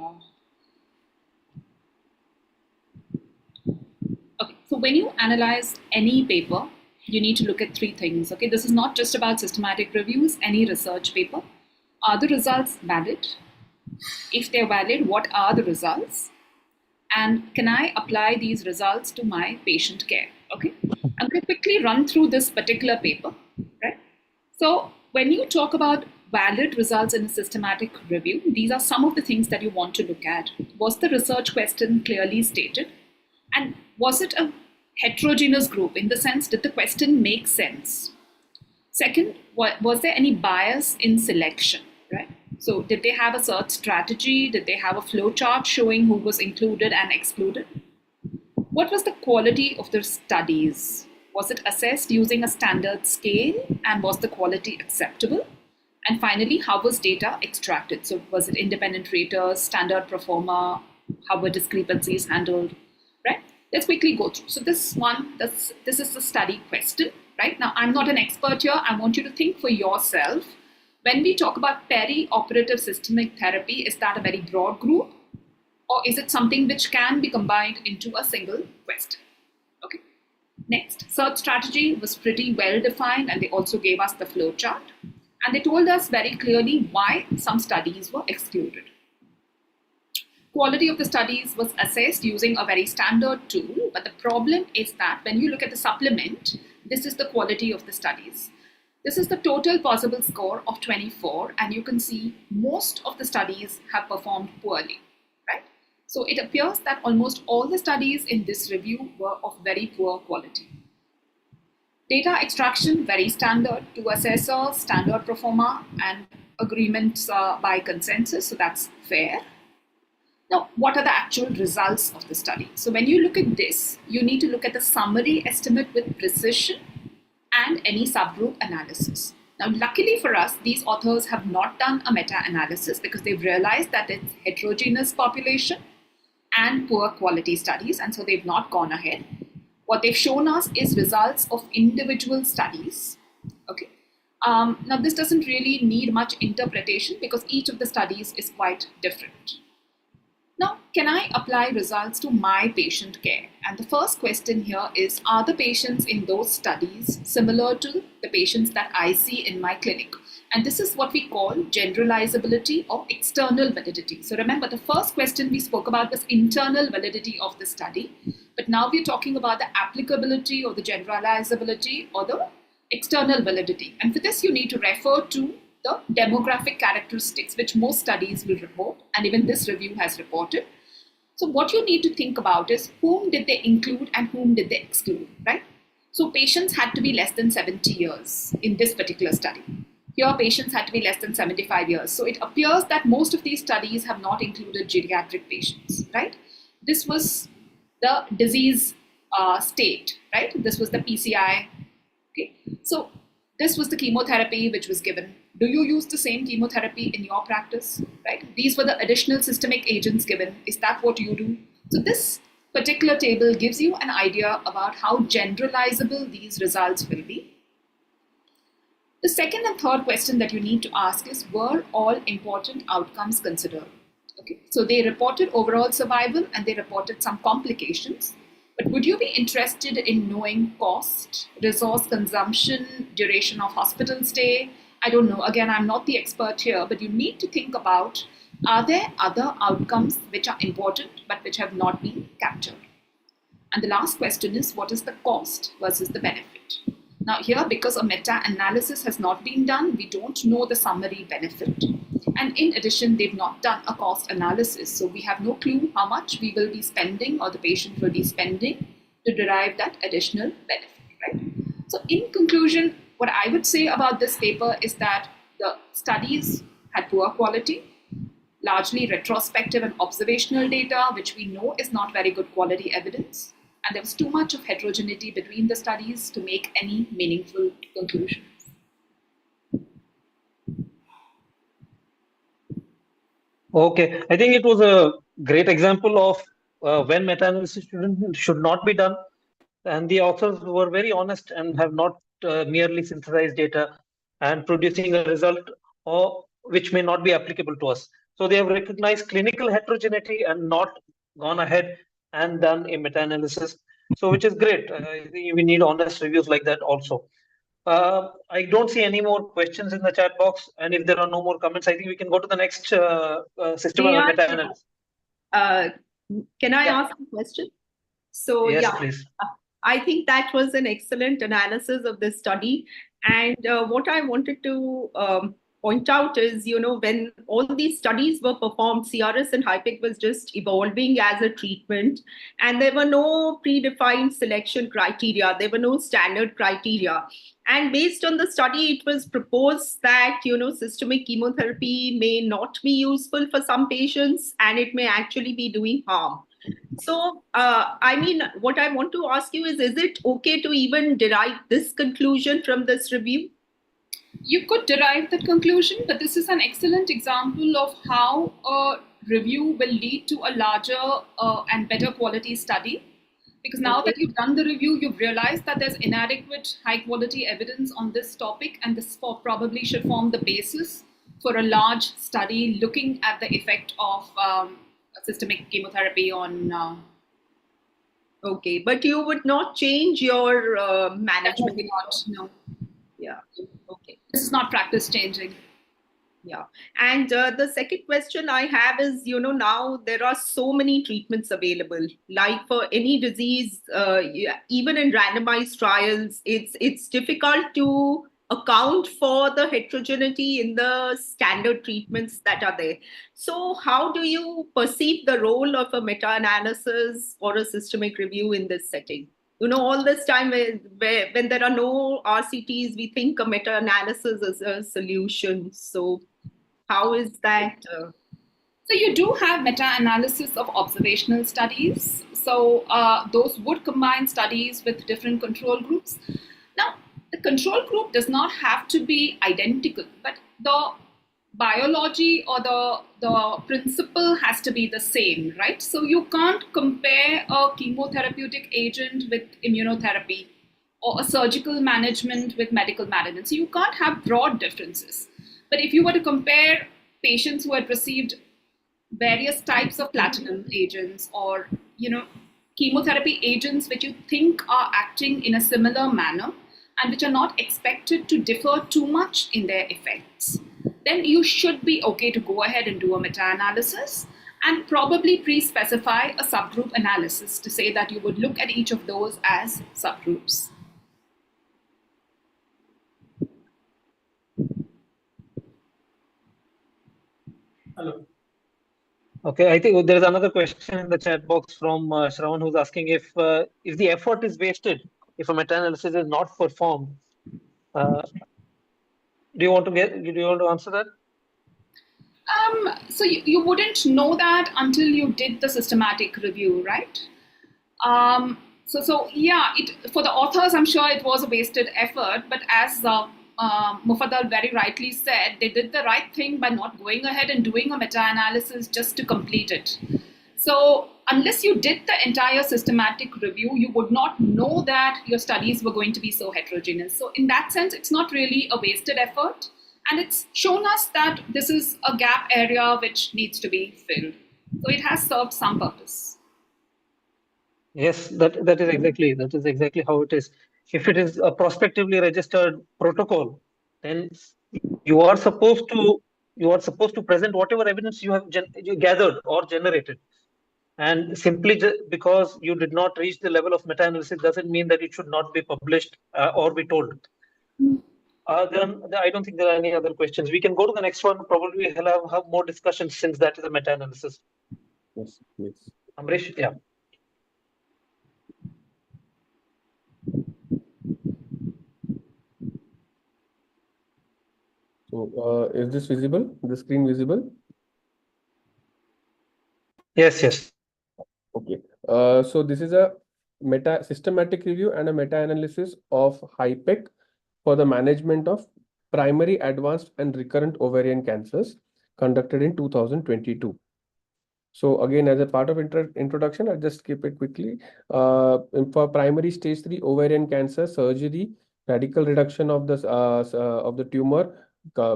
S4: Okay, so when you analyze any paper, you need to look at 3 things. Okay, this is not just about systematic reviews, any research paper. Are the results valid? If they're valid, what are the results? And can I apply these results to my patient care? Okay, I'm going to quickly run through this particular paper, right? So when you talk about valid results in a systematic review, these are some of the things that you want to look at. Was the research question clearly stated? And was it a heterogeneous group, in the sense, did the question make sense? Second, was there any bias in selection, right? So did they have a search strategy? Did they have a flow chart showing who was included and excluded? What was the quality of the studies? Was it assessed using a standard scale, and was the quality acceptable? And finally, how was data extracted? So was it independent raters, standard pro forma? How were discrepancies handled? Right? Let's quickly go through. So this is the study question, right? Now, I'm not an expert here. I want you to think for yourself. When we talk about perioperative systemic therapy, is that a very broad group? Or is it something which can be combined into a single question? Okay. Next, search strategy was pretty well defined, and they also gave us the flow chart. And they told us very clearly why some studies were excluded. Quality of the studies was assessed using a very standard tool, but the problem is that when you look at the supplement, this is the quality of the studies. This is the total possible score of 24, and you can see most of the studies have performed poorly, right? So it appears that almost all the studies in this review were of very poor quality. Data extraction, very standard, to assessor, standard pro forma, and agreements by consensus, so that's fair. Now, what are the actual results of the study? So when you look at this, you need to look at the summary estimate with precision and any subgroup analysis. Now, luckily for us, these authors have not done a meta-analysis because they've realized that it's heterogeneous population and poor quality studies, and so they've not gone ahead. What they've shown us is results of individual studies. Okay. Now, this doesn't really need much interpretation because each of the studies is quite different. Now, can I apply results to my patient care? And the first question here is, are the patients in those studies similar to the patients that I see in my clinic? And this is what we call generalizability or external validity. So remember, the first question we spoke about was internal validity of the study. But now we're talking about the applicability or the generalizability or the external validity. And for this, you need to refer to the demographic characteristics, which most studies will report, and even this review has reported. So what you need to think about is whom did they include and whom did they exclude, right? So patients had to be less than 70 years in this particular study. Here, patients had to be less than 75 years. So it appears that most of these studies have not included geriatric patients, right? This was the disease state, right? This was the PCI. Okay, so this was the chemotherapy which was given. Do you use the same chemotherapy in your practice, right? These were the additional systemic agents given. Is that what you do? So this particular table gives you an idea about how generalizable these results will be. The second and third question that you need to ask is, were all important outcomes considered? Okay, so they reported overall survival and they reported some complications. But would you be interested in knowing cost, resource consumption, duration of hospital stay? I don't know. Again, I'm not the expert here, but you need to think about, are there other outcomes which are important but which have not been captured? And the last question is, what is the cost versus the benefit? Now here, because a meta-analysis has not been done, we don't know the summary benefit. And in addition, they've not done a cost analysis. So we have no clue how much we will be spending or the patient will be spending to derive that additional benefit, right? So in conclusion, what I would say about this paper is that the studies had poor quality, largely retrospective and observational data, which we know is not very good quality evidence. And there was too much of heterogeneity between the studies to make any meaningful conclusions.
S3: Okay, I think it was a great example of when meta-analysis should not be done. And the authors were very honest and have not merely synthesized data and producing a result which may not be applicable to us. So they have recognized clinical heterogeneity and not gone ahead and done a meta-analysis. So which is great. I think we need honest reviews like that also. I don't see any more questions in the chat box. And if there are no more comments, I think we can go to the next system of meta-analysis.
S2: Can I ask a question? So
S3: yes,
S2: yeah,
S3: please.
S2: I think that was an excellent analysis of this study. And what I wanted to point out is, when all these studies were performed, CRS and HIPIC was just evolving as a treatment, and there were no predefined selection criteria. There were no standard criteria. And based on the study, it was proposed that, systemic chemotherapy may not be useful for some patients, and it may actually be doing harm. So, what I want to ask you is it okay to even derive this conclusion from this review?
S4: You could derive that conclusion, but this is an excellent example of how a review will lead to a larger and better quality study. Because now that you've done the review, you've realized that there's inadequate high quality evidence on this topic, and this probably should form the basis for a large study looking at the effect of systemic chemotherapy on.
S2: Okay, but you would not change your management?
S4: Not, no.
S2: Yeah. Okay.
S4: This is not practice changing.
S2: Yeah. And the second question I have is, now there are so many treatments available. Like for any disease, even in randomized trials, it's difficult to account for the heterogeneity in the standard treatments that are there. So how do you perceive the role of a meta-analysis or a systemic review in this setting? All this time when there are no RCTs, we think a meta-analysis is a solution. So how is that?
S4: So you do have meta-analysis of observational studies. So those would combine studies with different control groups. Now, the control group does not have to be identical, but the biology or the principle has to be the same, right? So you can't compare a chemotherapeutic agent with immunotherapy or a surgical management with medical management. So you can't have broad differences. But if you were to compare patients who had received various types of platinum agents or chemotherapy agents which you think are acting in a similar manner and which are not expected to differ too much in their effects, then you should be okay to go ahead and do a meta-analysis and probably pre-specify a subgroup analysis to say that you would look at each of those as subgroups.
S3: Hello. Okay, I think there is another question in the chat box from Shravan, who's asking if the effort is wasted if a meta-analysis is not performed. Do you want to answer that?
S4: So you wouldn't know that until you did the systematic review, right? So yeah, for the authors, I'm sure it was a wasted effort, but as Mufaddal very rightly said, they did the right thing by not going ahead and doing a meta-analysis just to complete it. So unless you did the entire systematic review, you would not know that your studies were going to be so heterogeneous. So in that sense, it's not really a wasted effort. And it's shown us that this is a gap area which needs to be filled. So it has served some purpose.
S3: Yes, that is exactly how it is. If it is a prospectively registered protocol, then you are supposed to present whatever evidence you have you gathered or generated. And simply because you did not reach the level of meta-analysis doesn't mean that it should not be published or be told. Then I don't think there are any other questions. We can go to the next one. Probably we'll have more discussions since that is a meta-analysis.
S1: Yes, please.
S3: Amrish, yeah.
S1: So, is this visible? The screen visible?
S3: Yes.
S1: Okay. So this is a systematic review and a meta-analysis of HIPEC for the management of primary advanced and recurrent ovarian cancers conducted in 2022. So again, as a part of introduction, I'll just skip it quickly. For primary stage 3 ovarian cancer, surgery, radical reduction of the tumor,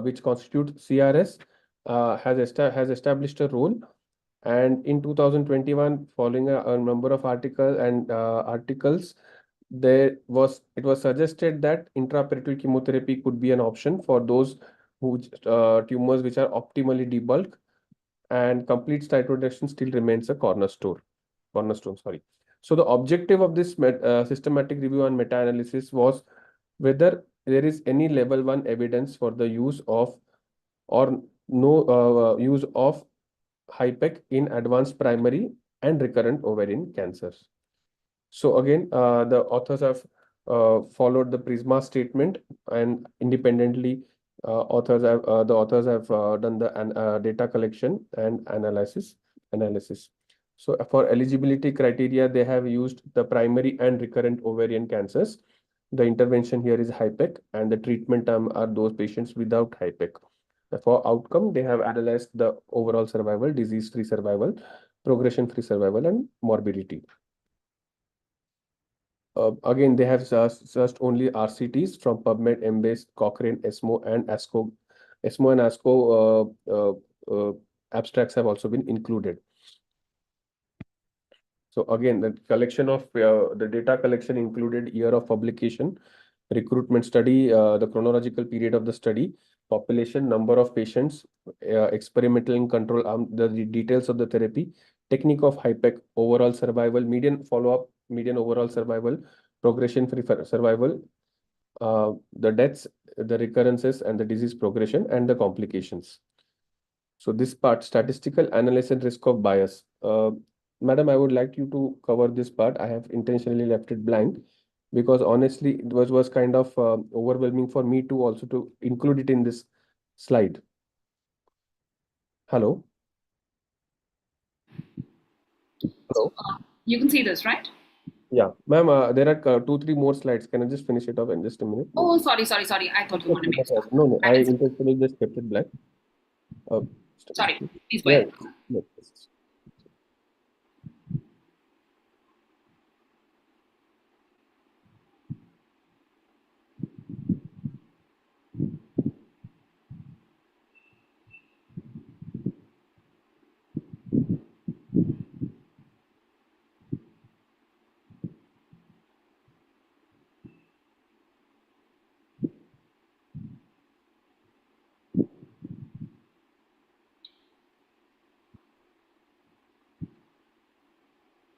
S1: which constitutes CRS, has established a role. And in 2021, following a number of articles, it was suggested that intraperitoneal chemotherapy could be an option for those whose tumors which are optimally debulked, and complete cytoreduction still remains a cornerstone. Sorry. So the objective of this systematic review and meta-analysis was whether there is any level 1 evidence for the use of or no use of HIPEC in advanced primary and recurrent ovarian cancers. So again, the authors have followed the PRISMA statement, and independently, the authors have done the data collection and analysis. So for eligibility criteria, they have used the primary and recurrent ovarian cancers. The intervention here is HIPEC, and the treatment term are those patients without HIPEC. For outcome, they have analyzed the overall survival, disease-free survival, progression-free survival, and morbidity. Again, they have searched only RCTs from PubMed, Embase, Cochrane, ESMO, and ASCO. ESMO and ASCO abstracts have also been included. So again, the collection of the data collection included year of publication, recruitment study, the chronological period of the study, population, number of patients, experimental and control arm, the details of the therapy, technique of HIPEC, overall survival, median follow-up, median overall survival, progression-free survival, the deaths, the recurrences, and the disease progression, and the complications. So this part, statistical analysis risk of bias. Madam, I would like you to cover this part. I have intentionally left it blank because honestly, it was kind of overwhelming for me to also to include it in this slide. Hello? Hello?
S4: You can see this, right?
S1: Yeah, ma'am, there are two, three more slides. Can I just finish it off in just a minute?
S4: Oh, sorry. I thought you wanted me to start.
S1: No, no,
S4: My
S1: I
S4: bad.
S1: intentionally just kept it blank. Just a
S4: Sorry,
S1: minute.
S4: please go
S1: Yeah,
S4: ahead.
S1: no.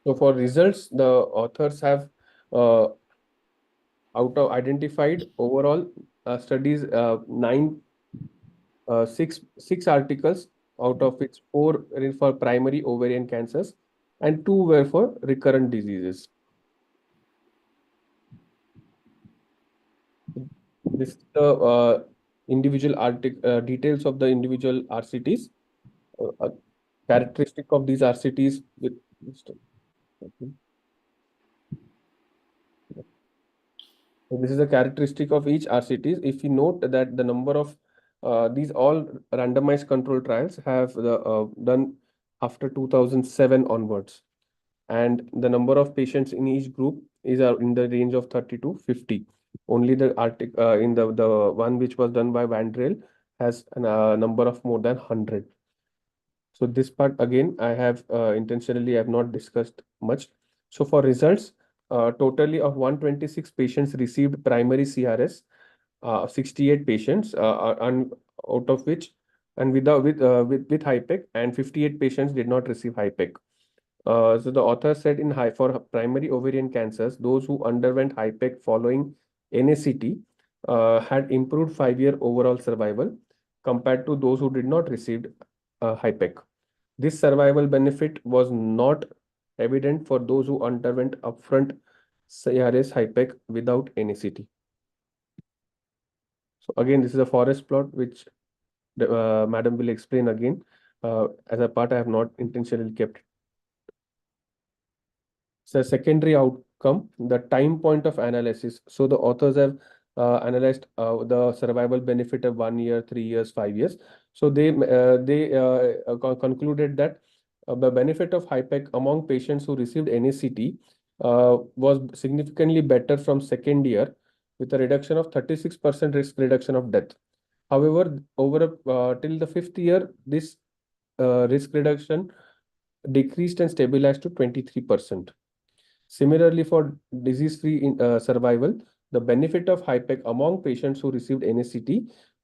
S1: So for results, the authors have uh, out of identified overall studies, six articles, out of which four are for primary ovarian cancers and two were for recurrent diseases. This is the individual details of the individual RCTs, characteristic of these RCTs with. So this is a characteristic of each RCTs. If you note that the number of these all randomized control trials have done after 2007 onwards, and the number of patients in each group is in the range of 30 to 50. Only the in the one which was done by Vandrel has a number of more than 100. So this part again, I have intentionally have not discussed much. So for results, totally of 126 patients received primary CRS, 68 patients, and out of which, and with HIPEC, and 58 patients did not receive HIPEC. So the author said in high for primary ovarian cancers, those who underwent HIPEC following NACT had improved 5-year overall survival compared to those who did not receive HIPEC. This survival benefit was not evident for those who underwent upfront CRS HIPEC without NACT. So again, this is a forest plot which the madam will explain again. As a part, I have not intentionally kept. So secondary outcome, the time point of analysis. So the authors have analyzed the survival benefit of 1 year, 3 years, 5 years. So they concluded that the benefit of HIPEC among patients who received NACT was significantly better from second year with a reduction of 36% risk reduction of death. However, over till the 5th year, this risk reduction decreased and stabilized to 23%. Similarly, for disease-free survival, the benefit of HIPEC among patients who received NACT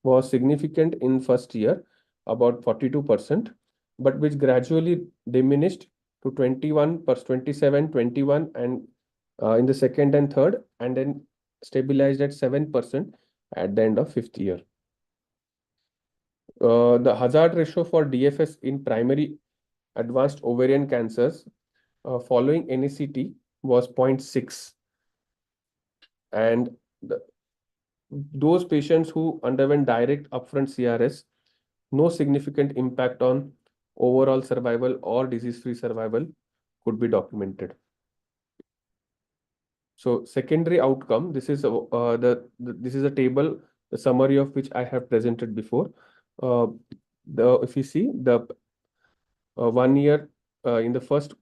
S1: was significant in first year, about 42%, but which gradually diminished to 21, 27, 21, and in the second and third, and then stabilized at 7% at the end of 5th year. The hazard ratio for DFS in primary advanced ovarian cancers following NACT was 0.6, and those patients who underwent direct upfront CRS, no significant impact on overall survival or disease-free survival could be documented. So secondary outcome, this is this is a table, the summary of which I have presented before. If you see the 1 year in the first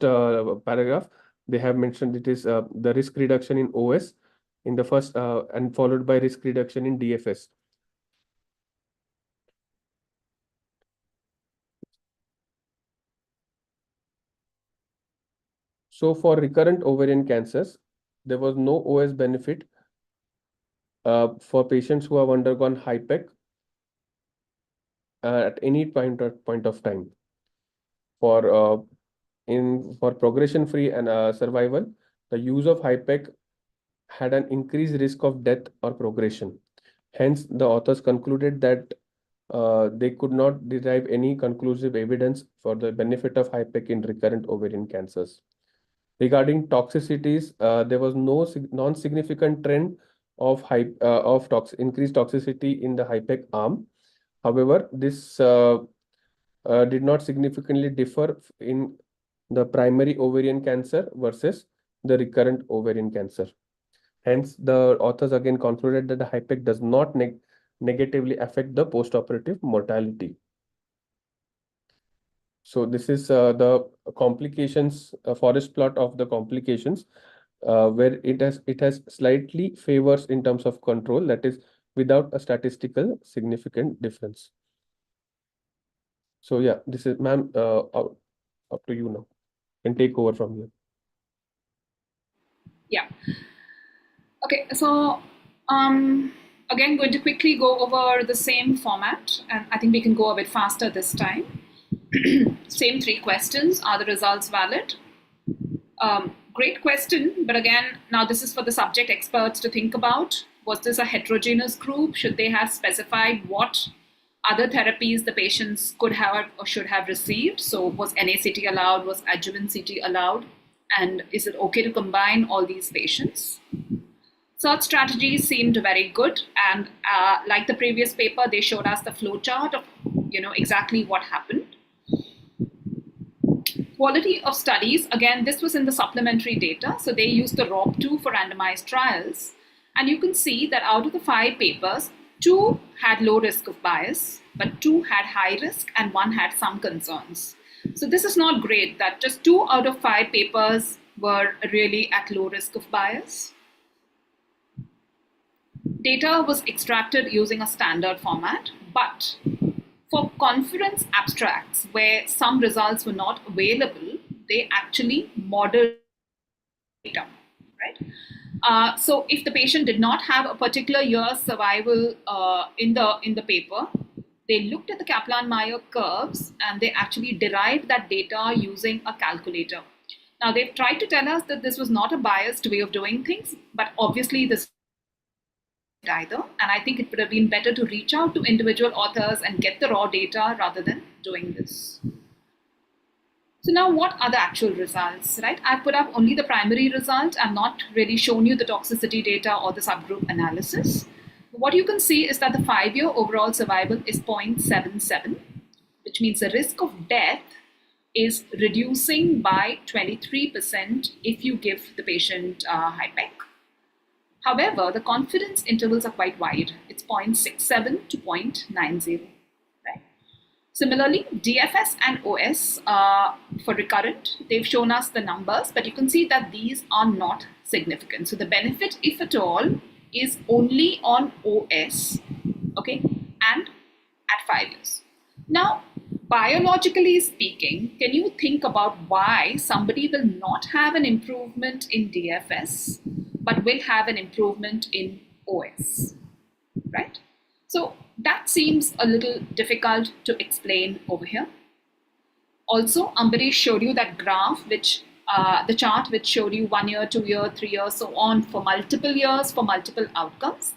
S1: uh, paragraph, they have mentioned it is the risk reduction in OS in the first and followed by risk reduction in DFS. So for recurrent ovarian cancers, there was no OS benefit for patients who have undergone HIPEC at any point of time. For progression-free and survival, the use of HIPEC had an increased risk of death or progression. Hence, the authors concluded that they could not derive any conclusive evidence for the benefit of HIPEC in recurrent ovarian cancers. Regarding toxicities, there was no non-significant trend of increased toxicity in the HIPEC arm. However, this did not significantly differ in the primary ovarian cancer versus the recurrent ovarian cancer. Hence, the authors again concluded that the HIPEC does not negatively affect the postoperative mortality. So this is the complications, forest plot of the complications, where it has slightly favors in terms of control, that is without a statistical significant difference. So yeah, this is, ma'am, up to you now. Can take over from here.
S4: Yeah. Okay, so again, going to quickly go over the same format, and I think we can go a bit faster this time. Same 3 questions. Are the results valid? Great question, but again, now this is for the subject experts to think about. Was this a heterogeneous group? Should they have specified what other therapies the patients could have or should have received? So was NACT allowed? Was adjuvant CT allowed? And is it okay to combine all these patients? Search strategies seemed very good, and like the previous paper, they showed us the flowchart of exactly what happened. Quality of studies, again, this was in the supplementary data, so they used the ROB2 for randomized trials, and you can see that out of the 5 papers, 2 had low risk of bias, but 2 had high risk and 1 had some concerns. So this is not great that just 2 out of 5 papers were really at low risk of bias. Data was extracted using a standard format, but for conference abstracts where some results were not available, they actually modeled data, right? So if the patient did not have a particular year's survival in the paper, they looked at the Kaplan-Meier curves and they actually derived that data using a calculator. Now they've tried to tell us that this was not a biased way of doing things, but obviously this either, and I think it would have been better to reach out to individual authors and get the raw data rather than doing this. So now what are the actual results, right? I've put up only the primary result. I've not really shown you the toxicity data or the subgroup analysis. What you can see is that the 5-year overall survival is 0.77, which means the risk of death is reducing by 23% if you give the patient HIPEC. However, the confidence intervals are quite wide. It's 0.67 to 0.90. Right? Similarly, DFS and OS for recurrent, they've shown us the numbers, but you can see that these are not significant. So the benefit, if at all, is only on OS, okay, and at 5 years. Now, biologically speaking, can you think about why somebody will not have an improvement in DFS but will have an improvement in OS, right? So that seems a little difficult to explain over here. Also, Ambarish showed you that graph, which the chart which showed you 1 year, 2 year, 3 years, so on for multiple years, for multiple outcomes.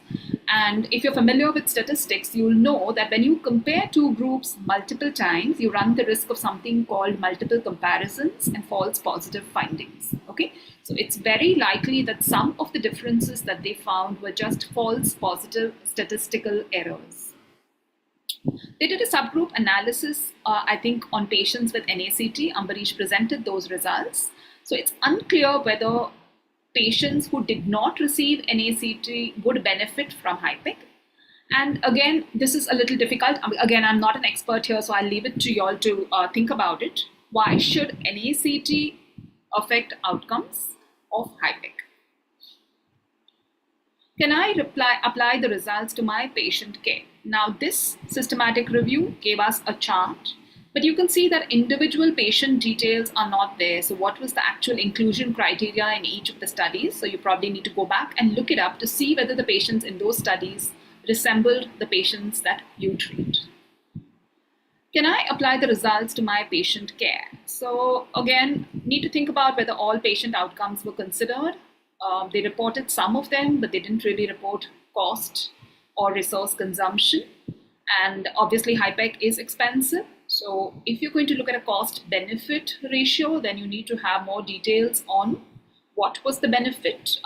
S4: And if you're familiar with statistics, you'll know that when you compare 2 groups multiple times, you run the risk of something called multiple comparisons and false positive findings, okay? So it's very likely that some of the differences that they found were just false positive statistical errors. They did a subgroup analysis, I think, on patients with NACT. Ambarish presented those results. So it's unclear whether patients who did not receive NACT would benefit from HIPEC. And again, this is a little difficult. Again, I'm not an expert here, so I'll leave it to you all to think about it. Why should NACT affect outcomes of HIPEC? Can I apply the results to my patient care? Now, this systematic review gave us a chart But you can see that individual patient details are not there. So what was the actual inclusion criteria in each of the studies? So you probably need to go back and look it up to see whether the patients in those studies resembled the patients that you treat. Can I apply the results to my patient care? So again, need to think about whether all patient outcomes were considered. They reported some of them, but they didn't really report cost or resource consumption. And obviously, HIPEC is expensive. So if you're going to look at a cost-benefit ratio, then you need to have more details on what was the benefit,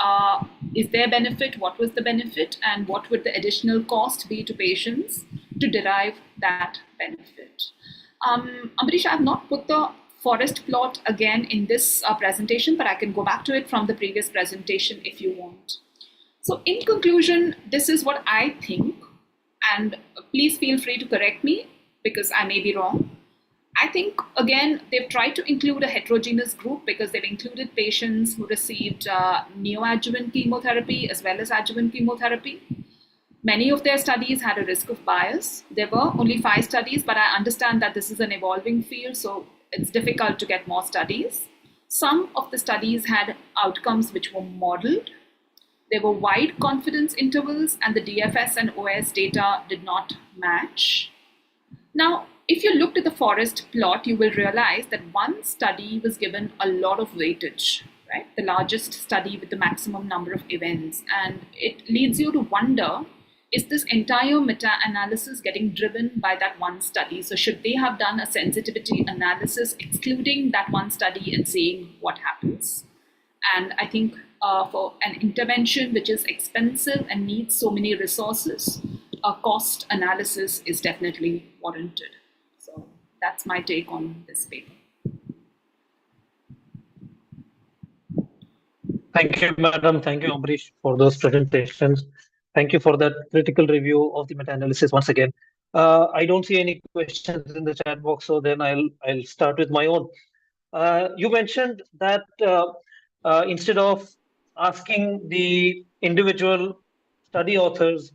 S4: is there benefit, what was the benefit, and what would the additional cost be to patients to derive that benefit. Ambrish, I have not put the forest plot again in this presentation, but I can go back to it from the previous presentation if you want. So in conclusion, this is what I think, and please feel free to correct me because I may be wrong. I think, again, they've tried to include a heterogeneous group because they've included patients who received neoadjuvant chemotherapy as well as adjuvant chemotherapy. Many of their studies had a risk of bias. There were only 5 studies, but I understand that this is an evolving field, so it's difficult to get more studies. Some of the studies had outcomes which were modeled. There were wide confidence intervals, and the DFS and OS data did not match. Now, if you looked at the forest plot, you will realize that one study was given a lot of weightage, right? The largest study with the maximum number of events. And it leads you to wonder, is this entire meta-analysis getting driven by that one study? So should they have done a sensitivity analysis excluding that one study and seeing what happens? And I think for an intervention which is expensive and needs so many resources, a cost analysis is definitely warranted. So that's my take on this paper.
S3: Thank you, madam. Thank you, Ambrish, for those presentations. Thank you for that critical review of the meta-analysis once again. I don't see any questions in the chat box, so then I'll start with my own. You mentioned that instead of asking the individual study authors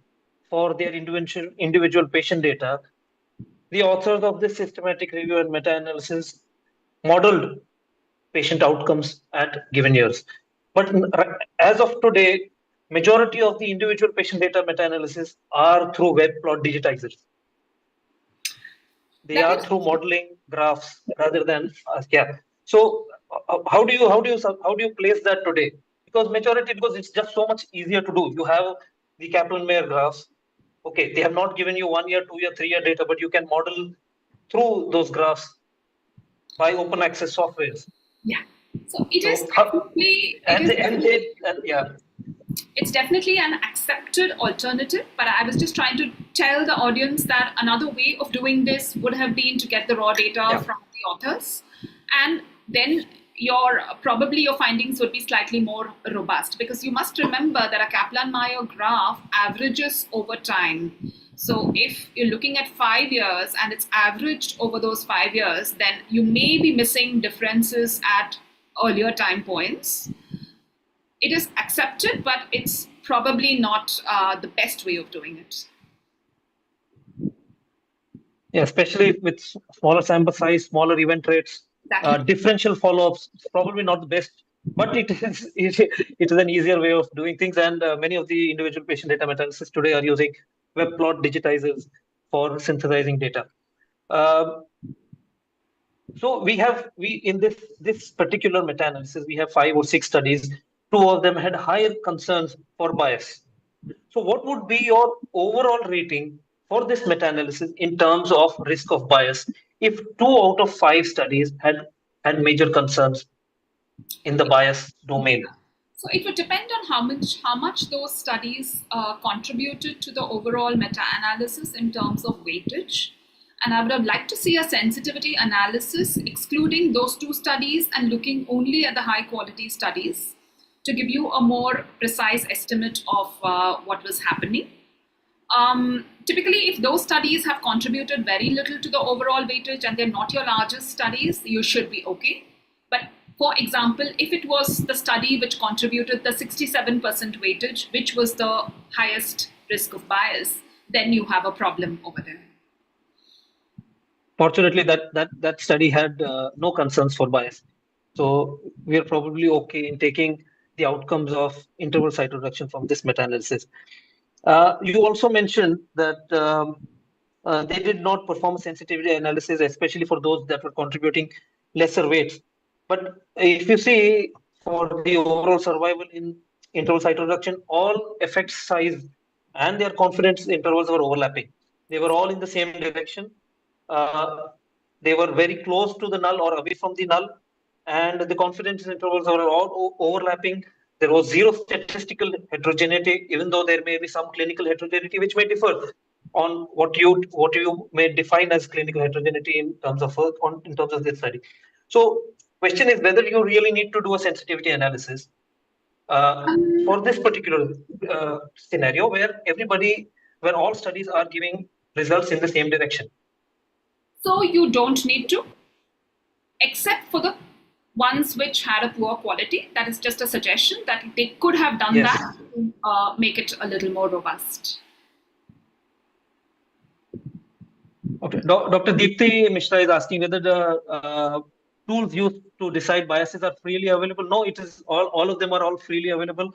S3: for their individual patient data, the authors of this systematic review and meta-analysis modeled patient outcomes at given years. But as of today, majority of the individual patient data meta-analysis are through web plot digitizers. They are through modeling graphs rather than So how do you place that today? Because it's just so much easier to do. You have the Kaplan-Meier graphs. Okay, they have not given you 1 year, 2 year, 3 year data, but you can model through those graphs by open access softwares.
S4: Yeah. So it is definitely, it's definitely an accepted alternative, but I was just trying to tell the audience that another way of doing this would have been to get the raw data from the authors, and then your findings would be slightly more robust, because you must remember that a Kaplan-Meier graph averages over time. So if you're looking at 5 years and it's averaged over those 5 years, then you may be missing differences at earlier time points. It is accepted, but it's probably not the best way of doing it.
S3: Yeah, especially with smaller sample size, smaller event rates, differential follow-ups, it's probably not the best, but it is an easier way of doing things. And many of the individual patient data meta-analysis today are using web plot digitizers for synthesizing data. So we in this particular meta-analysis, we have 5 or 6 studies. 2 of them had higher concerns for bias. So what would be your overall rating for this meta-analysis in terms of risk of bias if 2 out of 5 studies had major concerns in the bias domain?
S4: So it would depend on how much those studies contributed to the overall meta-analysis in terms of weightage. And I would have liked to see a sensitivity analysis excluding those 2 studies and looking only at the high quality studies to give you a more precise estimate of what was happening. Typically, if those studies have contributed very little to the overall weightage and they're not your largest studies, you should be okay. But for example, if it was the study which contributed the 67% weightage, which was the highest risk of bias, then you have a problem over there.
S3: Fortunately, that study had no concerns for bias. So we are probably okay in taking the outcomes of interval cytoreduction from this meta-analysis. You also mentioned that they did not perform a sensitivity analysis, especially for those that were contributing lesser weights. But if you see for the overall survival in interval cytoreduction, all effect size and their confidence intervals were overlapping. They were all in the same direction. Uh, they were very close to the null or away from the null, and the confidence intervals were all overlapping. There was zero statistical heterogeneity, even though there may be some clinical heterogeneity which may differ on what you may define as clinical heterogeneity in terms of this study. So, question is whether you really need to do a sensitivity analysis for this particular scenario where all studies are giving results in the same direction.
S4: So you don't need to, except for the ones which had a poor quality. That is just a suggestion that they could have done
S3: Yes.
S4: that to make it a little more robust.
S3: Okay. Dr. Deepthi Mishra is asking whether the tools used to decide biases are freely available. No, it is all of them are all freely available,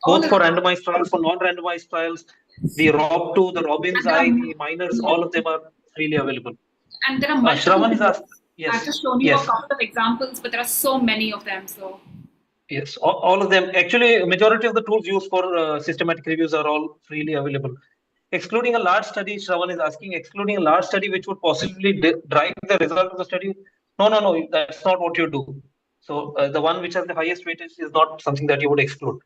S3: both for randomized trials, for non-randomized trials. The ROB2, the Robbins I, the minors, all of them are freely available.
S4: And there are multiple.
S3: Shravan is asked. Yes.
S4: I've just shown you
S3: Yes.
S4: a couple of examples, but there are so many of them. So
S3: Yes, all of them. Actually, a majority of the tools used for systematic reviews are all freely available. Excluding a large study, Shravan is asking, excluding a large study which would possibly drive the result of the study. No, that's not what you do. So the one which has the highest weightage is not something that you would exclude.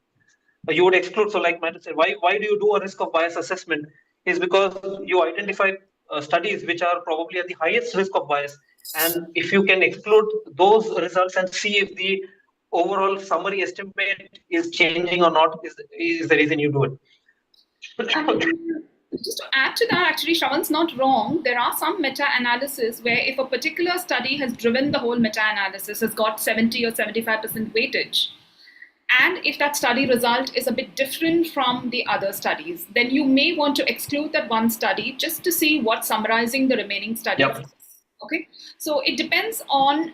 S3: You would exclude. So, like Matt said, why do you do a risk of bias assessment? Is because you identify studies which are probably at the highest risk of bias, and if you can exclude those results and see if the overall summary estimate is changing or not, is the reason you do it.
S4: just to add to that, actually, Shravan's not wrong. There are some meta-analysis where if a particular study has driven the whole meta-analysis, has got 70 or 75% weightage, and if that study result is a bit different from the other studies, then you may want to exclude that one study just to see what's summarizing the remaining studies.
S3: Yep.
S4: Okay, so it depends on.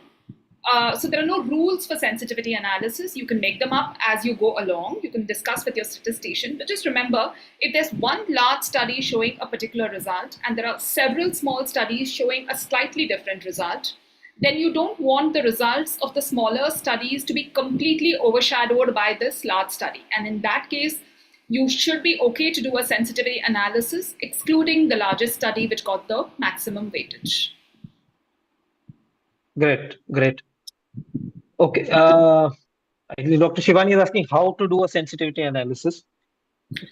S4: So there are no rules for sensitivity analysis. You can make them up as you go along. You can discuss with your statistician. But just remember, if there's one large study showing a particular result and there are several small studies showing a slightly different result, then you don't want the results of the smaller studies to be completely overshadowed by this large study. And in that case, you should be okay to do a sensitivity analysis, excluding the largest study which got the maximum weightage.
S3: Great. Okay. Dr. Shivani is asking how to do a sensitivity analysis.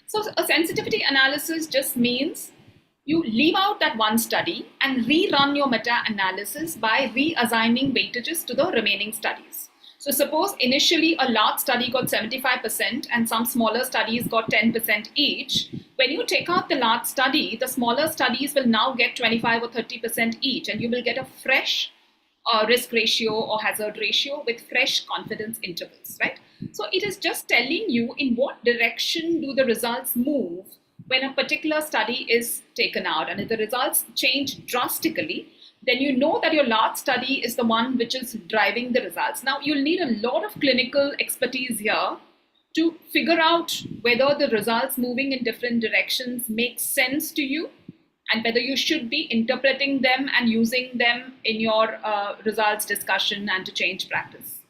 S4: So a sensitivity analysis just means you leave out that one study and rerun your meta-analysis by reassigning weightages to the remaining studies. So suppose initially a large study got 75% and some smaller studies got 10% each. When you take out the large study, the smaller studies will now get 25 or 30% each, and you will get a fresh risk ratio or hazard ratio with fresh confidence intervals, right? So it is just telling you in what direction do the results move when a particular study is taken out. And if the results change drastically, then you know that your large study is the one which is driving the results. Now, you'll need a lot of clinical expertise here to figure out whether the results moving in different directions make sense to you, and whether you should be interpreting them and using them in your results discussion and to change practice.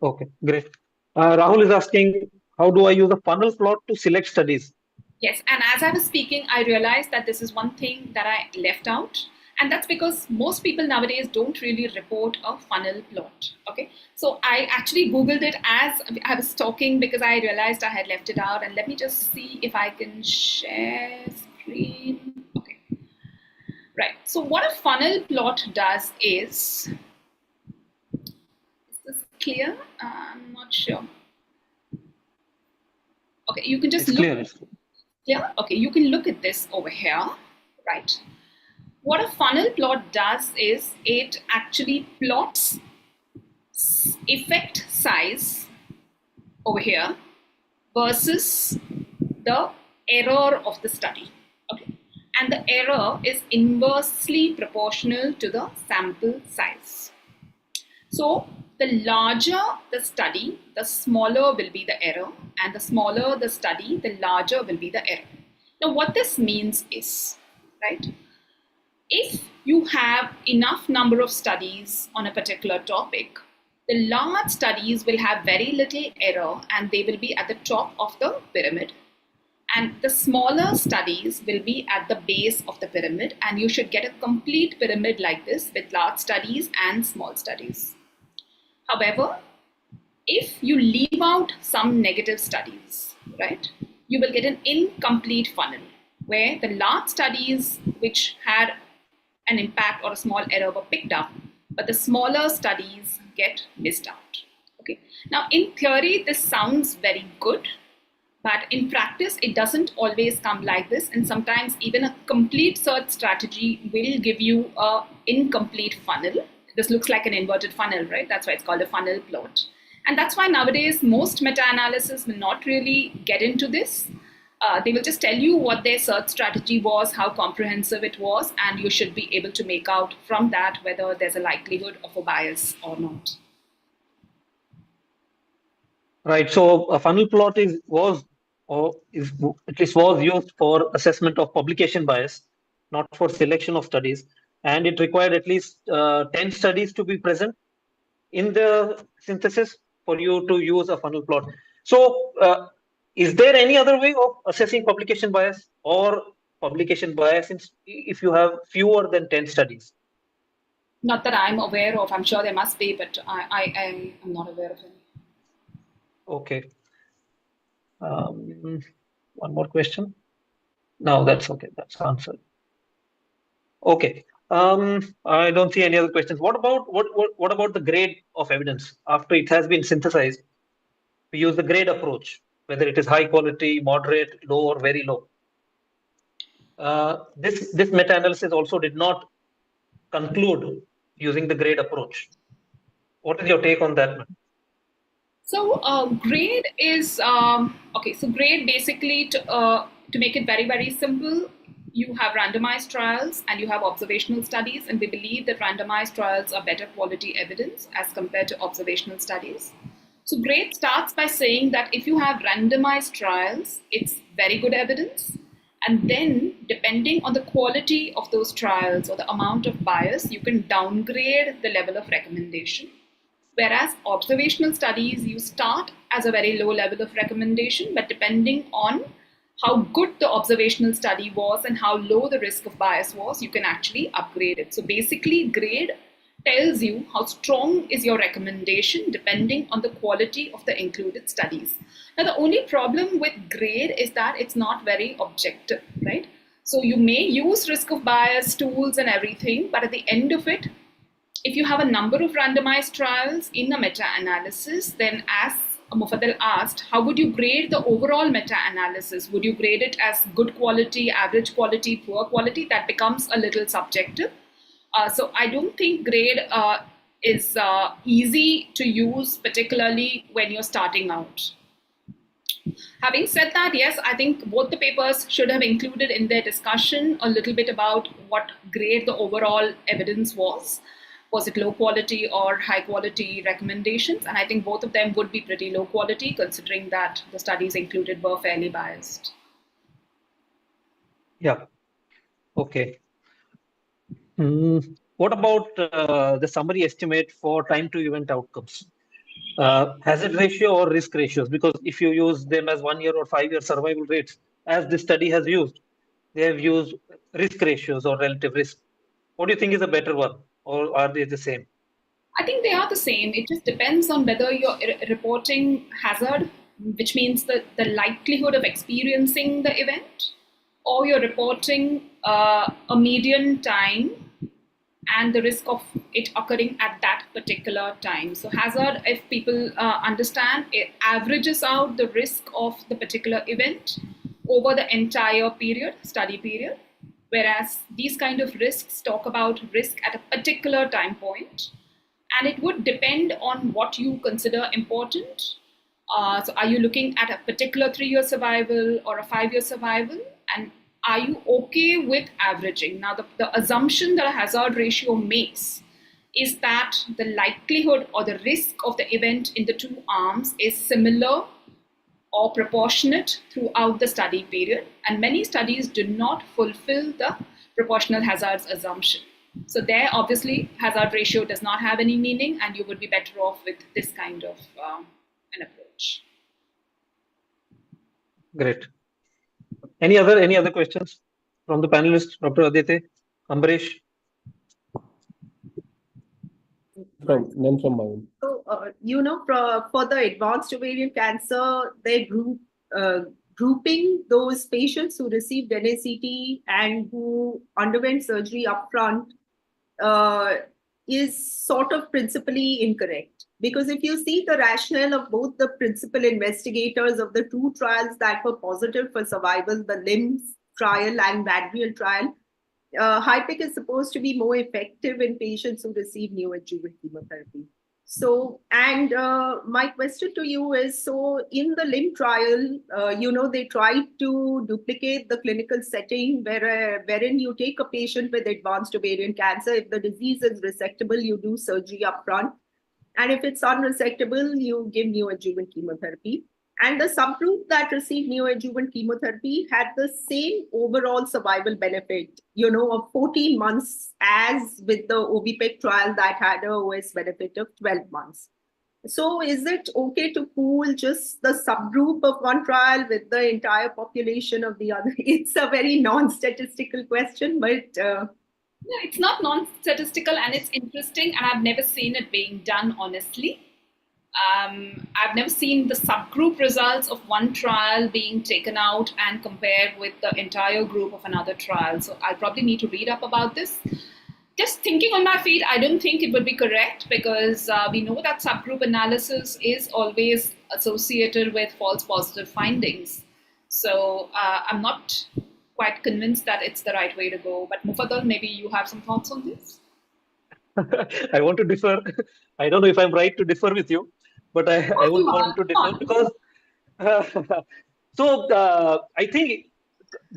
S3: Okay, great. Rahul is asking, how do I use a funnel plot to select studies?
S4: Yes, and as I was speaking, I realized that this is one thing that I left out. And that's because most people nowadays don't really report a funnel plot. Okay, so I actually Googled it as I was talking because I realized I had left it out. And let me just see if I can share screen. Okay, right. So what a funnel plot does is this clear? I'm not sure. Okay, you can just
S3: It's
S4: look.
S3: clear.
S4: Clear? Okay, you can look at this over here, right? What a funnel plot does is it actually plots effect size over here versus the error of the study. Okay, and the error is inversely proportional to the sample size. So the larger the study, the smaller will be the error, and the smaller the study, the larger will be the error. Now what this means is, right, if you have enough number of studies on a particular topic, the large studies will have very little error and they will be at the top of the pyramid. And the smaller studies will be at the base of the pyramid, and you should get a complete pyramid like this with large studies and small studies. However, if you leave out some negative studies, right, you will get an incomplete funnel where the large studies which had an impact or a small error were picked up, but the smaller studies get missed out. Okay. Now, in theory, this sounds very good, but in practice, it doesn't always come like this. And sometimes even a complete search strategy will give you an incomplete funnel. This looks like an inverted funnel, right? That's why it's called a funnel plot. And that's why nowadays, most meta-analysis will not really get into this. They will just tell you what their search strategy was, how comprehensive it was, and you should be able to make out from that whether there's a likelihood of a bias or not.
S3: Right. So a funnel plot was at least was used for assessment of publication bias, not for selection of studies, and it required at least 10 studies to be present in the synthesis for you to use a funnel plot. So is there any other way of assessing publication bias or publication bias if you have fewer than 10 studies?
S4: Not that I'm aware of. I'm sure there must be, but I am not aware of any.
S3: Okay. One more question. No, that's okay. That's answered. Okay. I don't see any other questions. What about the grade of evidence after it has been synthesized? We use the grade approach, whether it is high quality, moderate, low, or very low. This meta-analysis also did not conclude using the grade approach. What is your take on that?
S4: So grade is okay. So grade basically to make it very, very simple, you have randomized trials and you have observational studies, and we believe that randomized trials are better quality evidence as compared to observational studies. So grade starts by saying that if you have randomized trials, it's very good evidence. And then depending on the quality of those trials or the amount of bias, you can downgrade the level of recommendation. Whereas observational studies, you start as a very low level of recommendation, but depending on how good the observational study was and how low the risk of bias was, you can actually upgrade it. So basically, grade tells you how strong is your recommendation depending on the quality of the included studies. Now, the only problem with grade is that it's not very objective, right? So you may use risk of bias tools and everything, but at the end of it, if you have a number of randomized trials in a meta-analysis, then as Mufaddal asked, how would you grade the overall meta-analysis? Would you grade it as good quality, average quality, poor quality? That becomes a little subjective. So I don't think grade is easy to use, particularly when you're starting out. Having said that, yes, I think both the papers should have included in their discussion a little bit about what grade the overall evidence was. Was it low quality or high quality recommendations? And I think both of them would be pretty low quality, considering that the studies included were fairly biased.
S3: Yeah. Okay. What about the summary estimate for time to event outcomes? Hazard ratio or risk ratios? Because if you use them as 1 year or 5 year survival rates, as this study has used, they have used risk ratios or relative risk. What do you think is a better one, or are they the same?
S4: I think they are the same. It just depends on whether you're reporting hazard, which means the likelihood of experiencing the event, or you're reporting a median time and the risk of it occurring at that particular time. So hazard, if people understand, it averages out the risk of the particular event over the entire period, study period. Whereas these kind of risks talk about risk at a particular time point. And it would depend on what you consider important. So are you looking at a particular 3-year survival or a 5-year survival? And are you okay with averaging? Now, the assumption that a hazard ratio makes is that the likelihood or the risk of the event in the two arms is similar or proportionate throughout the study period, and many studies do not fulfill the proportional hazards assumption. So there, obviously, hazard ratio does not have any meaning, and you would be better off with this kind of an approach.
S3: Great. Any other questions from the panelists, Dr. Aditya, Amberesh?
S1: None from my end.
S2: So, for the advanced ovarian cancer, they grouping those patients who received NACT and who underwent surgery upfront is sort of principally incorrect. Because if you see the rationale of both the principal investigators of the two trials that were positive for survival, the LIMS trial and Vadriel trial, HIPIC is supposed to be more effective in patients who receive neoadjuvant chemotherapy. So, and my question to you is, so in the LIMB trial, they tried to duplicate the clinical setting wherein you take a patient with advanced ovarian cancer. If the disease is resectable, you do surgery upfront. And if it's unresectable, you give neoadjuvant chemotherapy. And the subgroup that received neoadjuvant chemotherapy had the same overall survival benefit, of 14 months as with the OBPEC trial that had a OS benefit of 12 months. So is it okay to pool just the subgroup of one trial with the entire population of the other? It's a very non-statistical question, but...
S4: No, it's not non-statistical, and it's interesting, and I've never seen it being done, honestly. I've never seen the subgroup results of one trial being taken out and compared with the entire group of another trial. So I'll probably need to read up about this. Just thinking on my feet, I don't think it would be correct, because we know that subgroup analysis is always associated with false positive findings. So I'm not quite convinced that it's the right way to go. But Mufaddal, maybe you have some thoughts on this?
S3: I want to differ. I don't know if I'm right to differ with you, but I would want to differ because I think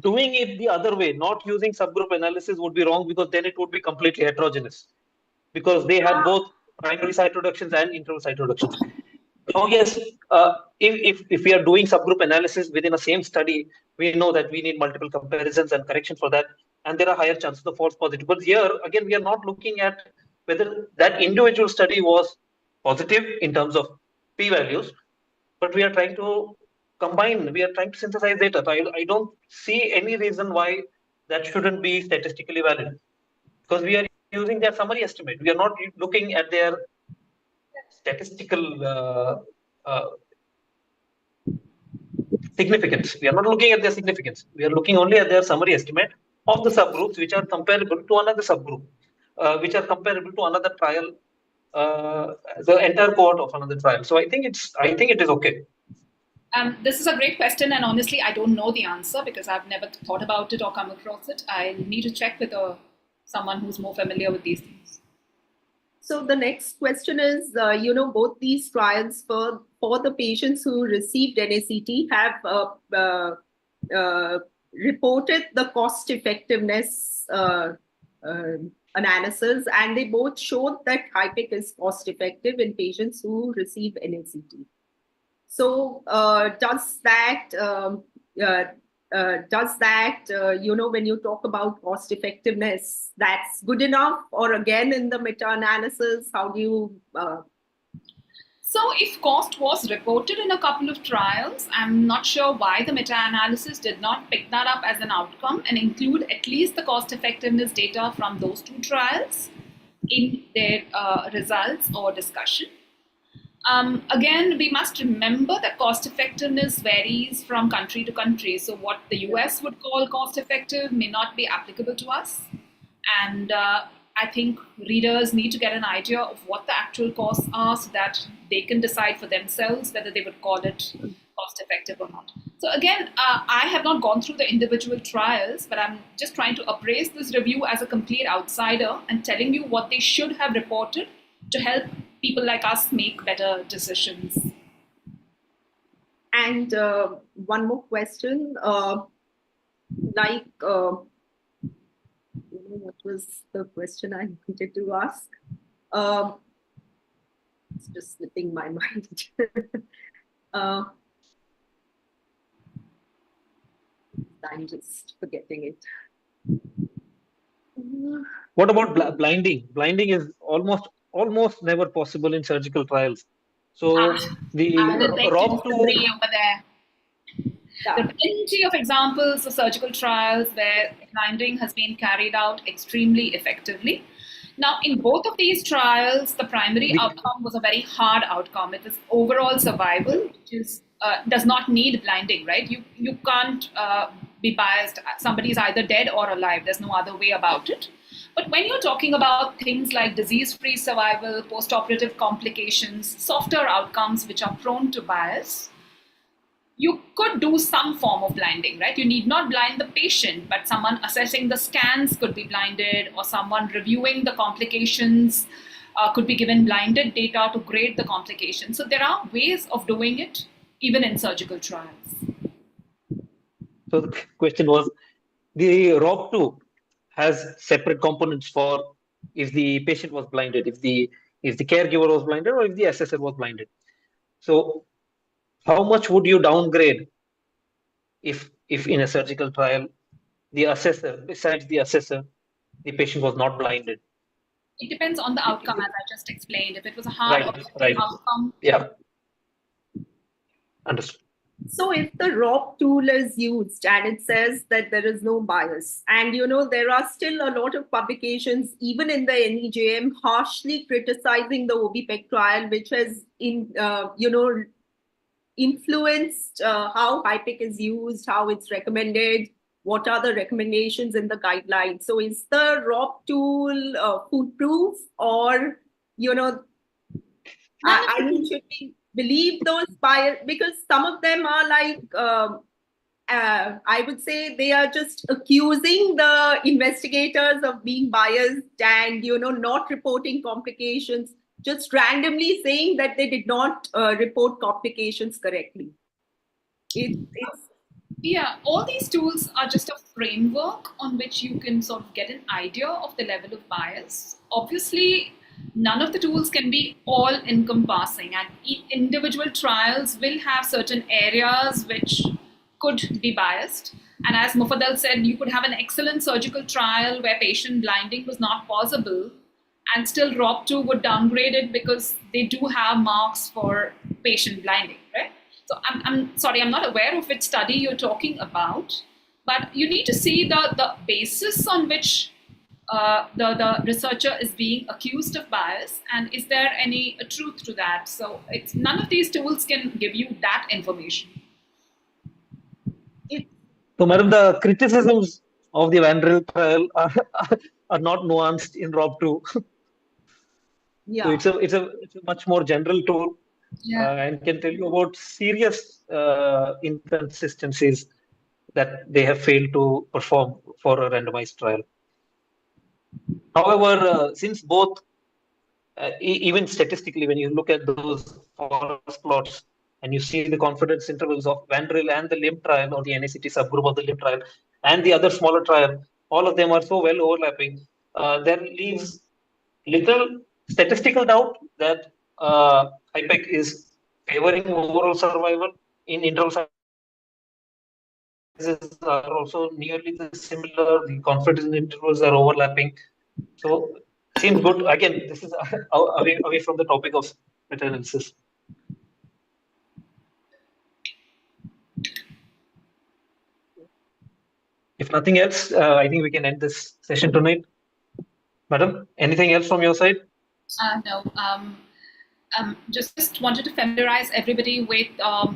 S3: doing it the other way, not using subgroup analysis, would be wrong, because then it would be completely heterogeneous, because they had both primary cytoreductions and interval cytoreductions. So yes, if we are doing subgroup analysis within a same study, we know that we need multiple comparisons and correction for that, and there are higher chances of false positive. But here again, we are not looking at whether that individual study was positive in terms of p-values, but we are trying to combine, we are trying to synthesize data. I don't see any reason why that shouldn't be statistically valid, because we are using their summary estimate. We are not looking at their statistical significance. We are not looking at their significance. We are looking only at their summary estimate of the subgroups which are comparable to another subgroup, which are comparable to another trial, the entire cohort of another trial. So I think it is okay.
S4: This is a great question, and honestly, I don't know the answer because I've never thought about it or come across it. I need to check with someone who's more familiar with these things.
S2: So the next question is, both these trials for the patients who received NACT have reported the cost effectiveness analysis, and they both showed that HIPIC is cost effective in patients who receive NACT. So does that, when you talk about cost effectiveness, that's good enough? Or again, in the meta-analysis, how do you...
S4: So if cost was reported in a couple of trials, I'm not sure why the meta-analysis did not pick that up as an outcome and include at least the cost effectiveness data from those two trials in their results or discussion. Again, we must remember that cost effectiveness varies from country to country. So what the US would call cost effective may not be applicable to us. And I think readers need to get an idea of what the actual costs are so that they can decide for themselves whether they would call it cost effective or not. So again, I have not gone through the individual trials, but I'm just trying to appraise this review as a complete outsider and telling you what they should have reported to help people like us make better decisions.
S2: And one more question. like, what was the question I wanted to ask? It's just slipping my mind. uh, I'm just forgetting it.
S3: What about blinding? Blinding is almost never possible in surgical trials. So
S4: I
S3: the
S4: would like to
S3: ROB2,
S4: disagree over there.
S2: Yeah.
S4: There are plenty of examples of surgical trials where blinding has been carried out extremely effectively. Now, in both of these trials, the primary
S3: the,
S4: outcome was a very hard outcome. It is overall survival, which is does not need blinding, right? You can't be biased. Somebody is either dead or alive. There's no other way about it. But when you're talking about things like disease-free survival, post-operative complications, softer outcomes which are prone to bias, you could do some form of blinding, right? You need not blind the patient, but someone assessing the scans could be blinded, or someone reviewing the complications could be given blinded data to grade the complications. So there are ways of doing it, even in surgical trials.
S3: so the question was, the ROB2 has separate components for if the patient was blinded, if the caregiver was blinded, or if the assessor was blinded. So how much would you downgrade if in a surgical trial the assessor, besides the assessor, the patient was not blinded?
S4: It depends on the outcome, as I just explained. If it was a hard
S3: Right,
S4: objective
S3: right.
S4: outcome,
S3: Yeah, understood.
S2: So if the ROB tool is used and it says that there is no bias, and there are still a lot of publications, even in the NEJM, harshly criticizing the OBPEC trial, which has influenced how HIPEC is used, how it's recommended, what are the recommendations in the guidelines. So is the ROB tool foolproof, or I mean, should we believe those bias? Because some of them are like, I would say they are just accusing the investigators of being biased and, not reporting complications, just randomly saying that they did not report complications correctly. It's
S4: yeah, all these tools are just a framework on which you can sort of get an idea of the level of bias. Obviously, none of the tools can be all encompassing, and individual trials will have certain areas which could be biased. And as Mufaddal said, you could have an excellent surgical trial where patient blinding was not possible, and still ROB2 would downgrade it because they do have marks for patient blinding, right? So I'm sorry, I'm not aware of which study you're talking about, but you need to see the basis on which the researcher is being accused of bias, and is there any truth to that? So none of these tools can give you that information.
S3: So, madam, the criticisms of the Vandrel trial are not nuanced in ROB2. So
S2: yeah.
S3: it's a much more general tool,
S4: Yeah.
S3: and can tell you about serious inconsistencies that they have failed to perform for a randomized trial. However, since both, even statistically, when you look at those forest plots and you see the confidence intervals of Vandrel and the LIMB trial, or the NACT subgroup of the LIMB trial, and the other smaller trial, all of them are so well overlapping. There leaves little statistical doubt that HIPEC is favoring overall survival in interval sizes are also nearly the similar. The confidence intervals are overlapping. So seems good. Again, this is away from the topic of meta-analysis. If nothing else, I think we can end this session tonight. Madam, anything else from your side?
S4: No. Just wanted to familiarize everybody with,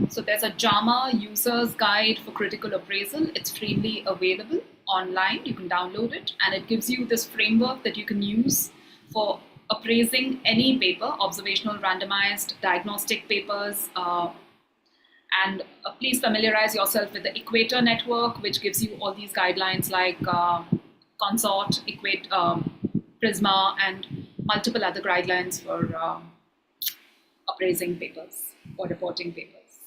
S4: so there's a JAMA user's guide for critical appraisal. It's freely available online. You can download it, and it gives you this framework that you can use for appraising any paper, observational, randomized, diagnostic papers. And please familiarize yourself with the Equator network, which gives you all these guidelines like Consort, Prisma, and multiple other guidelines for appraising papers or reporting papers.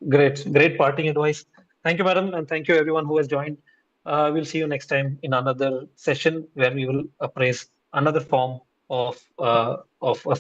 S3: Great parting advice. Thank you, madam, and thank you everyone who has joined. We'll see you next time in another session where we will appraise another form of a